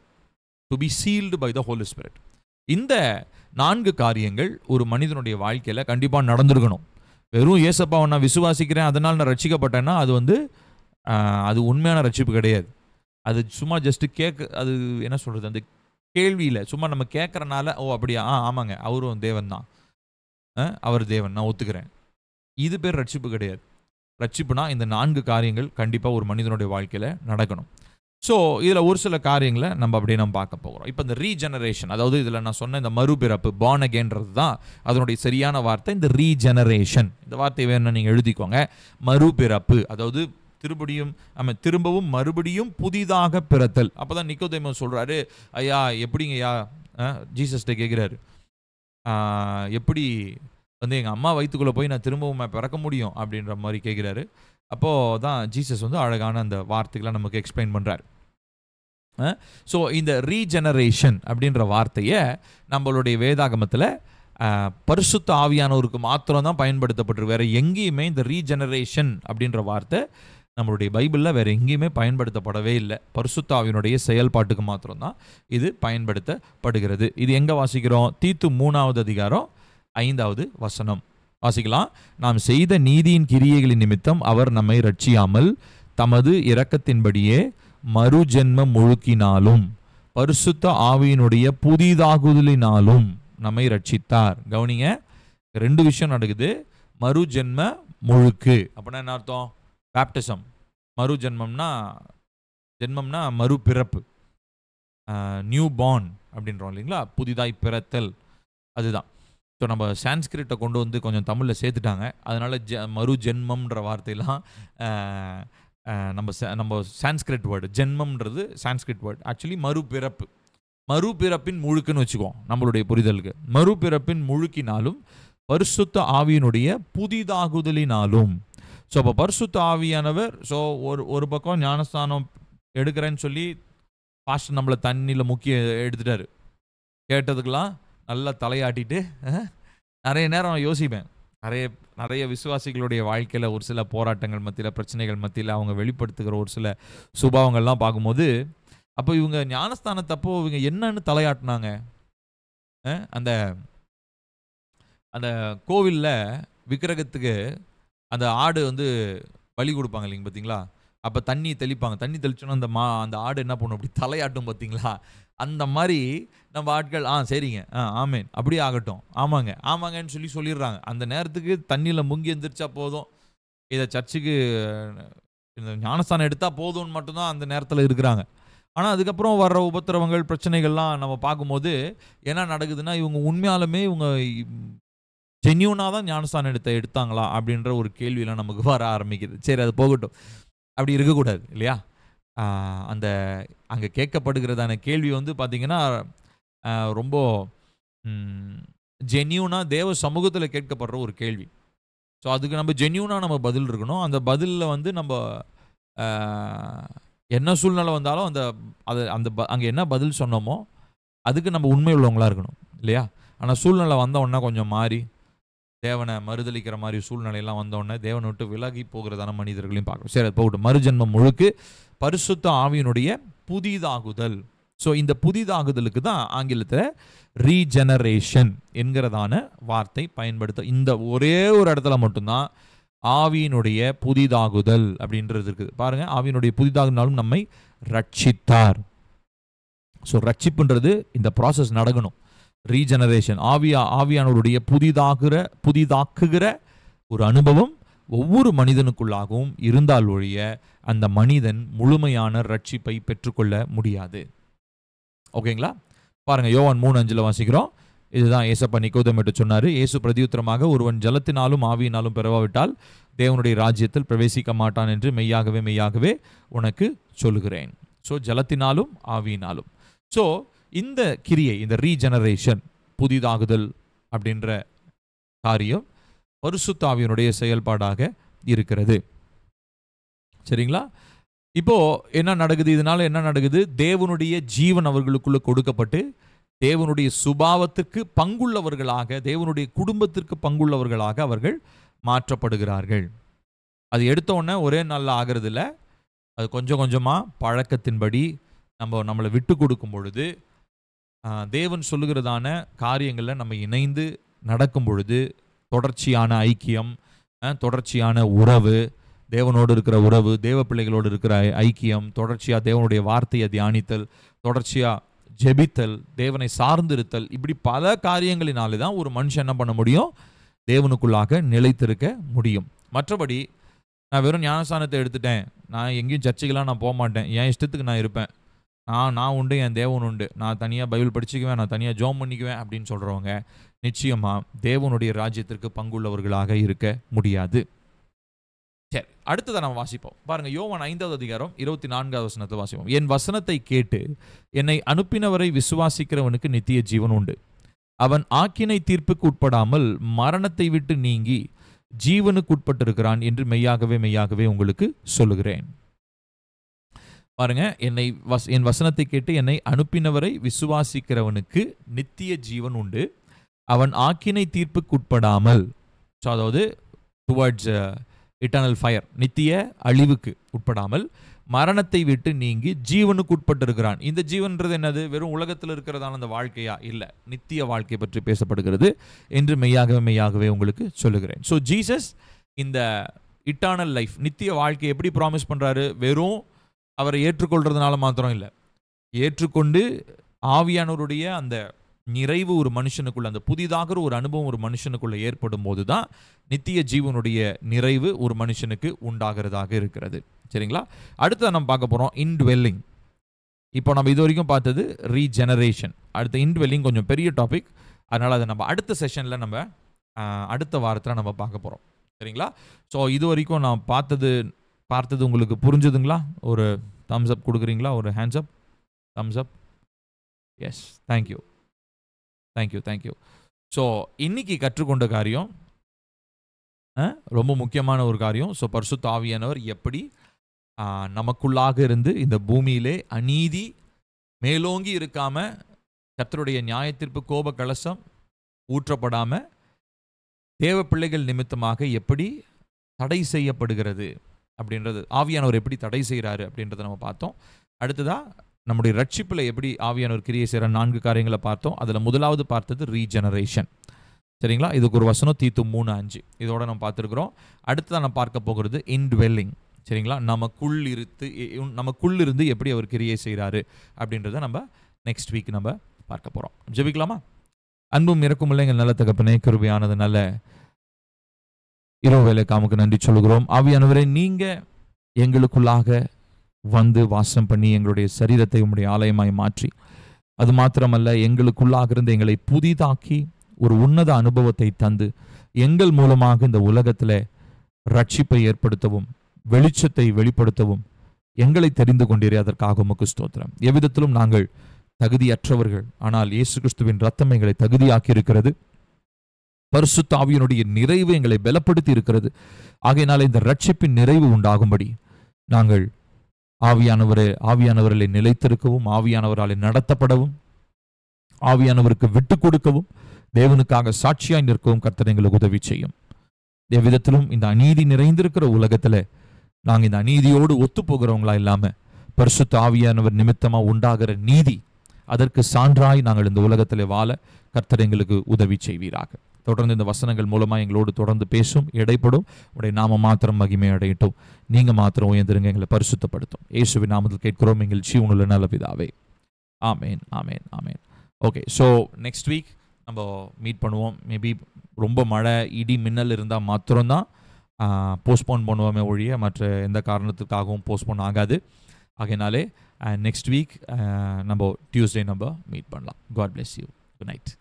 to be sealed by the holy spirit. இந்த 4 காரியங்கள் ஒரு மனிதனுடைய வாழ்க்கையில் கண்டிப்பாக நடந்திருக்கணும். வெறும் ஏசப்பாவை நான் விசுவாசிக்கிறேன் அதனால் நான் ரட்சிக்கப்பட்டேன்னா அது உண்மையான ரட்சிப்பு கிடையாது. அது சும்மா ஜஸ்ட்டு அது என்ன சொல்கிறது, அந்த கேள்வியில் சும்மா நம்ம கேட்குறனால ஓ அப்படியா ஆமாங்க அவரும் தேவன் தான், அவர் தேவன் நான் ஒத்துக்கிறேன், இது பேர் ரட்சிப்பு கிடையாது. ரட்சிப்புனா இந்த 4 காரியங்கள் கண்டிப்பாக ஒரு மனிதனுடைய வாழ்க்கையில் நடக்கணும். ஸோ இதில் ஒரு சில காரியங்களை நம்ம பார்க்க போகிறோம். இப்போ இந்த ரீஜெனரேஷன், அதாவது இதில் நான் சொன்ன இந்த மறுபிறப்பு, பார்ன் அகெயின்றது தான் அதனுடைய சரியான வார்த்தை. இந்த ரீஜெனரேஷன், இந்த வார்த்தை வேணும்னா நீங்கள் எழுதிக்கோங்க. மறுபிறப்பு, அதாவது திரும்பவும் மறுபடியும் புதிதாக பிறத்தல். அப்போ தான் நிக்கோதேமு சொல்கிறாரு, ஐயா எப்படிங்க ஐயா, ஜீசஸ்கிட்ட கேட்குறாரு, எப்படி எங்கள் அம்மா வயிற்றுக்குள்ளே போய் நான் திரும்பவும் பிறக்க முடியும் அப்படின்ற மாதிரி கேட்குறாரு. அப்போது தான் ஜீசஸ் அழகான அந்த வார்த்தைகளை நமக்கு எக்ஸ்பிளைன் பண்ணுறாரு. ஸோ இந்த ரீஜெனரேஷன் அப்படின்ற வார்த்தையை நம்மளுடைய வேதாகமத்தில் பரிசுத்த ஆவியானவருக்கு மாத்திரம் தான் பயன்படுத்தப்பட்டிருக்கு. வேறு எங்கேயுமே இந்த ரீஜெனரேஷன் அப்படின்ற வார்த்தை நம்மளுடைய பைபிளில் வேறு எங்கேயுமே பயன்படுத்தப்படவே இல்லை. பரிசுத்த ஆவியினுடைய செயல்பாட்டுக்கு மாத்திரம்தான் இது பயன்படுத்தப்படுகிறது. இது எங்கே வாசிக்கிறோம்? தீத்து 3வது அதிகாரம் 5வது வசனம் வாசிக்கலாம். நாம் செய்த நீதியின் கிரியைகளின் நிமித்தம் அவர் நம்மை ரட்சியாமல் தமது இரக்கத்தின்படியே மறுஜென்மம் முழுக்கினாலும் பரிசுத்த ஆவியினுடைய புதிதாகுதலினாலும் நம்மை ரட்சித்தார். கவனிங்க, 2 விஷயம் நடக்குது. மறுஜென்ம முழுக்கு அப்படின்னா என்ன அர்த்தம்? பேப்டிசம். மறுஜென்மம்னா மறுபிறப்பு, நியூ பார்ன் அப்படின்றோம் இல்லைங்களா, புதிதாய் பிறத்தல், அதுதான். ஸோ நம்ம சான்ஸ்கிரிட்டை கொண்டு கொஞ்சம் தமிழில் சேர்த்துட்டாங்க. அதனால் மறுஜென்மம்ன்ற வார்த்தையெல்லாம் நம்ம சான்ஸ்கிரிட் வேர்டு, ஜென்மம்ன்றது சான்ஸ்கிரிட் வேர்டு. ஆக்சுவலி மறுபிறப்பின் முழுக்குன்னு வச்சுக்குவோம் நம்மளுடைய புரிதலுக்கு. மறுபிறப்பின் முழுக்கினாலும் பரிசுத்த ஆவியினுடைய புதிதாகுதலினாலும். ஸோ அப்போ பரிசுத்த ஆவியானவர், ஸோ ஒரு பக்கம் ஞானஸ்தானம் எடுக்கிறேன்னு சொல்லி பாஸ்டர் நம்மளை தண்ணியில் முக்கி எடுத்துட்டாரு. கேட்டதுக்கெல்லாம் நல்லா தலையாட்டிட்டு நிறைய நேரம் யோசிப்பேன். நிறைய விசுவாசிகளுடைய வாழ்க்கையில் ஒரு சில போராட்டங்கள் மத்தியில், பிரச்சனைகள் மத்தியில் அவங்க வெளிப்படுத்துகிற ஒரு சில சுபாவங்கள்லாம் பார்க்கும்போது, அப்போ இவங்க ஞானஸ்தானத்தப்போ இவங்க என்னன்னு தலையாட்டினாங்க? அந்த அந்த கோவிலில் விக்கிரகத்துக்கு அந்த ஆடு பலி கொடுப்பாங்க இல்லைங்க, பார்த்தீங்களா? அப்போ தண்ணி தெளிப்பாங்க. தண்ணி தெளிச்சோன்னா அந்த ஆடு என்ன பண்ணும், அப்படி தலையாட்டும், பார்த்தீங்களா? அந்த மாதிரி நம்ம ஆட்கள் சரிங்க, ஆமேன், அப்படியே ஆகட்டும், ஆமாங்கன்னு சொல்லிடுறாங்க. அந்த நேரத்துக்கு தண்ணியில் முங்கி எந்திரிச்சா போதும், இதை சர்ச்சுக்கு இந்த ஞானஸ்தானம் எடுத்தால் போதும்னு மட்டும்தான் அந்த நேரத்தில் இருக்கிறாங்க. ஆனால் அதுக்கப்புறம் வர்ற உபத்திரவங்கள், பிரச்சனைகள்லாம் நம்ம பார்க்கும்போது என்ன நடக்குதுன்னா, இவங்க உண்மையாலுமே ஜென்யூனாக தான் ஞானஸ்தானம் எடுத்தாங்களா அப்படின்ற ஒரு கேள்வியெல்லாம் நமக்கு வர ஆரம்பிக்குது. சரி, அது போகட்டும், அப்படி இருக்கக்கூடாது இல்லையா? அங்கே கேட்கப்படுகிறதான கேள்வி பார்த்தீங்கன்னா ரொம்ப ஜென்யூனாக தேவ சமூகத்தில் கேட்கப்படுற ஒரு கேள்வி. ஸோ அதுக்கு நம்ம ஜென்யூனாக நம்ம பதில் இருக்கணும். அந்த பதிலில் நம்ம என்ன சூழ்நிலை வந்தாலும் அங்கே என்ன பதில் சொன்னோமோ அதுக்கு நம்ம உண்மை உள்ளவங்களாக இருக்கணும் இல்லையா? ஆனால் சூழ்நிலை வந்தோடனே கொஞ்சம் மாறி தேவனை மறுதளிக்கிற மாதிரி சூழ்நிலையெல்லாம் வந்தோடனே தேவனை விட்டு விலகி போகிறதான மனிதர்களையும் பார்க்கணும். சரி, அது போகட்டும். மறுஜென்மம் முழுக்கு பரிசுத்த ஆவியினுடைய புதிதாகுதல். ஸோ இந்த புதிதாகுதலுக்கு தான் ஆங்கிலத்தில் ரீஜெனரேஷன் என்கிறதான வார்த்தை இந்த ஒரே ஒரு இடத்துல மட்டும்தான் ஆவியினுடைய புதிதாகுதல் அப்படின்றது இருக்குது. பாருங்கள், ஆவியினுடைய புதிதாகுனாலும் நம்மை ரட்சித்தார். ஸோ ரட்சிப்புன்றது இந்த ப்ராசஸ் நடக்கணும். ரீஜெனரேஷன், ஆவியானவருடைய புதிதாக்குகிற ஒரு அனுபவம் ஒவ்வொரு மனிதனுக்குள்ளாகவும் இருந்தால் ஒழிய அந்த மனிதன் முழுமையான ரட்சிப்பை பெற்றுக்கொள்ள முடியாது. ஓகேங்களா? பாருங்க, யோவான் 3:5 வாசிக்கிறோம். இதுதான் ஏசப்பா நிக்கோதேமுவிட்ட சொன்னாரு. இயேசு பிரதியுத்தரமாக, ஒருவன் ஜலத்தினாலும் ஆவியினாலும் பிறவாவிட்டால் தேவனுடைய ராஜ்யத்தில் பிரவேசிக்க மாட்டான் என்று மெய்யாகவே உனக்கு சொல்லுகிறேன். ஸோ ஜலத்தினாலும் ஆவியினாலும். ஸோ இந்த கிரியை, இந்த ரீஜெனரேஷன், புதிதாகுதல் அப்படின்ற காரியம் பரிசுத்த ஆவியினுடைய செயல்பாடாக இருக்கிறது. சரிங்களா? இப்போ என்ன நடக்குது? இதனால என்ன நடக்குது? தேவனுடைய ஜீவன் அவர்களுக்குள்ள கொடுக்கப்பட்டு தேவனுடைய சுபாவத்திற்கு பங்குள்ளவர்களாக, தேவனுடைய குடும்பத்திற்கு பங்குள்ளவர்களாக அவர்கள் மாற்றப்படுகிறார்கள். அது எடுத்த உடனே ஒரே நாளில் ஆகிறது இல்லை. அது கொஞ்சம் கொஞ்சமாக பழக்கத்தின்படி நம்மளை விட்டு கொடுக்கும் பொழுது, தேவன் சொல்லுகிறதான காரியங்களில் நம்ம இணைந்து நடக்கும் பொழுது தொடர்ச்சியான ஐக்கியம், தொடர்ச்சியான உறவு, தேவனோடு இருக்கிற உறவு, தேவ பிள்ளைகளோடு இருக்கிற ஐக்கியம், தொடர்ச்சியாக தேவனுடைய வார்த்தையை தியானித்தல், தொடர்ச்சியாக ஜெபித்தல், தேவனை சார்ந்திருத்தல், இப்படி பல காரியங்களினாலே தான் ஒரு மனுஷன் என்ன பண்ண முடியும், தேவனுக்குள்ளாக நிலைத்திருக்க முடியும். மற்றபடி நான் வெறும் ஞானஸ்தானத்தை எடுத்துட்டேன், நான் எங்கேயும் சர்ச்சைக்கெல்லாம் நான் போக மாட்டேன், என் இஷ்டத்துக்கு நான் இருப்பேன், நான் உண்டு, என் தேவன் உண்டு, நான் தனியாக பைபிள் படிச்சுக்குவேன், நான் தனியாக ஜோம் பண்ணிக்குவேன் அப்படின்னு சொல்கிறவங்க நிச்சயமாக தேவனுடைய ராஜ்யத்திற்கு பங்குள்ளவர்களாக இருக்க முடியாது. சரி, அடுத்ததை நம்ம வாசிப்போம். பாருங்க, யோவான் 5வது அதிகாரம் 24வது வசனத்தை வாசிப்போம். என் வசனத்தை கேட்டு என்னை அனுப்பினவரை விசுவாசிக்கிறவனுக்கு நித்திய ஜீவன் உண்டு. அவன் ஆக்கினை தீர்ப்புக்கு உட்படாமல் மரணத்தை விட்டு நீங்கி ஜீவனுக்கு உட்பட்டிருக்கிறான் என்று மெய்யாகவே மெய்யாகவே உங்களுக்கு சொல்லுகிறேன். பாருங்க, என் வசனத்தை கேட்டு என்னை அனுப்பினவரை விசுவாசிக்கிறவனுக்கு நித்திய ஜீவன் உண்டு. அவன் ஆக்கினை தீர்ப்புக்கு உட்படாமல், அதாவது டுவர்ட்ஸ் இட்டர்னல் ஃபயர், நித்திய அழிவுக்கு உட்படாமல் மரணத்தை விட்டு நீங்கி ஜீவனுக்கு உட்பட்டிருக்கிறான். இந்த ஜீவன்றது என்னது? வெறும் உலகத்தில் இருக்கிறதான அந்த வாழ்க்கையா? இல்லை, நித்திய வாழ்க்கை பற்றி பேசப்படுகிறது என்று மெய்யாகவே மெய்யாகவே உங்களுக்கு சொல்லுகிறேன். ஸோ ஜீசஸ் இந்த இட்டர்னல் லைஃப், நித்திய வாழ்க்கை எப்படி ப்ராமிஸ் பண்ணுறாரு? வெறும் அவரை ஏற்றுக்கொள்றதுனால மாத்திரம் இல்லை, ஏற்றுக்கொண்டு ஆவியானவருடைய அந்த நிறைவு ஒரு மனுஷனுக்குள்ள, அந்த புதிதாக ஒரு அனுபவம் ஒரு மனுஷனுக்குள்ள ஏற்படும் போது தான் நித்திய ஜீவனுடைய நிறைவு ஒரு மனுஷனுக்கு உண்டாகிறதாக இருக்கிறது. சரிங்களா? அடுத்து நம்ம பார்க்க போகிறோம் இன்ட்வெல்லிங். இப்போ நம்ம இது வரைக்கும் பார்த்தது ரீஜெனரேஷன். அடுத்த இன்ட்வெல்லிங் கொஞ்சம் பெரிய டாபிக், அதனால் அதை நம்ம அடுத்த செஷனில் நம்ம அடுத்த வாரத்தில் நம்ம பார்க்க போகிறோம். சரிங்களா? ஸோ இது வரைக்கும் நான் பார்த்தது உங்களுக்கு புரிஞ்சுதுங்களா? ஒரு தம்ஸ் அப் கொடுக்குறீங்களா? ஒரு hands up, thumbs up. Yes, thank you thank you thank you. So இன்னைக்கு கற்றுக்கொண்ட காரியம் ரொம்ப முக்கியமான ஒரு காரியம். ஸோ பரிசுத்த ஆவியானவர் எப்படி நமக்குள்ளாக இருந்து இந்த பூமியிலே அநீதி மேலோங்கி இருக்காம, கர்த்தருடைய நியாயத்தீர்ப்பு கோப கலசம் ஊற்றப்படாம தேவ பிள்ளைகள் நிமித்தமாக எப்படி தடை செய்யப்படுகிறது அப்படின்றது, ஆவியானவர் எப்படி தடை செய்கிறாரு அப்படின்றத நம்ம பார்த்தோம். அடுத்ததா நம்முடைய ரட்சிப்பில் எப்படி ஆவியானவர் கிரியை செய்கிற 4 காரியங்களை பார்த்தோம். அதில் முதலாவது பார்த்தது ரீஜெனரேஷன். சரிங்களா? இதுக்கு ஒரு வசனம் தீத்து 3:5 இதோட நம்ம பார்த்துருக்குறோம். அடுத்ததான் நம்ம பார்க்க போகிறது இன்ட்வெல்லிங். சரிங்களா? நமக்குள்ளிருந்து எப்படி அவர் கிரியை செய்கிறாரு அப்படின்றத நம்ம நெக்ஸ்ட் வீக் நம்ம பார்க்க போகிறோம். ஜெபிக்கலாமா? அன்பும் இறக்குமில்லை எங்கள் நல்ல தகப்பனே, கிருபையானது நல்ல இரவு வேலை காமுக்கு நன்றி சொல்கிறோம். ஆவியானவரே, நீங்கள் எங்களுக்குள்ளாக வந்து வாசம் பண்ணி எங்களுடைய சரீரத்தை உம்முடைய ஆலயமாய் மாற்றி, அது மாத்திரமல்ல எங்களுக்குள்ளாக இருந்து எங்களை புதிதாக்கி ஒரு உன்னத அனுபவத்தை தந்து எங்கள் மூலமாக இந்த உலகத்தில் ரட்சிப்பை ஏற்படுத்தவும் வெளிச்சத்தை வெளிப்படுத்தவும் எங்களை தெரிந்து கொண்டீரே, அதற்காக உமக்கு ஸ்தோத்திரம். எவ்விதத்திலும் நாங்கள் தகுதியற்றவர்கள், ஆனால் இயேசு கிறிஸ்துவின் ரத்தம் எங்களை தகுதியாக்கி இருக்கிறது. பரிசுத்த ஆவியினுடைய நிறைவு எங்களை பலப்படுத்தி இருக்கிறது. ஆகையினால இந்த ரட்சிப்பின் நிறைவு உண்டாகும்படி நாங்கள் ஆவியானவர்களை நிலைத்திருக்கவும், ஆவியானவராலே நடத்தப்படவும், ஆவியானவருக்கு விட்டு கொடுக்கவும், தேவனுக்காக சாட்சியாய் நிற்கவும் கர்த்தர் எங்களுக்கு உதவி செய்யும். எவ்விதத்திலும் இந்த அநீதி நிறைந்திருக்கிற உலகத்துல நாங்கள் இந்த அநீதியோடு ஒத்து போகிறவங்களா இல்லாம, பரிசுத்த ஆவியானவர் நிமித்தமா உண்டாகிற நீதி, அதற்கு சான்றாய் நாங்கள் இந்த உலகத்தில் வாழ கர்த்தர் எங்களுக்கு உதவி செய்வீராக. தொடர்ந்து இந்த வசனங்கள் மூலமா எங்களோடு தொடர்ந்து பேசும், இடைப்படும். உடைய நாம மாத்திரம் மகிமை அடையட்டும். நீங்க மாத்திரம் உயர்ந்திருங்க, எங்களை பரிசுத்தப்படுத்தும். இயேசுவின் நாமத்தில் கேட்கிறோம் எங்கள் ஜீவனுள்ள நல்ல பிதாவே. ஆமேன் ஆமேன் ஆமேன். ஓகே, ஸோ நெக்ஸ்ட் வீக் நம்ம மீட் பண்ணுவோம். மேபி ரொம்ப மழை இடி மின்னல் இருந்தால் மாத்திரம்தான் போஸ்ட்போன் பண்ணுவோமே ஒழிய மற்ற எந்த காரணத்துக்காகவும் போஸ்ட்போன் ஆகாது. ஆகையினாலே நெக்ஸ்ட் வீக் நம்ம டியூஸ்டே நம்ம மீட் பண்ணலாம். God bless you. Good night.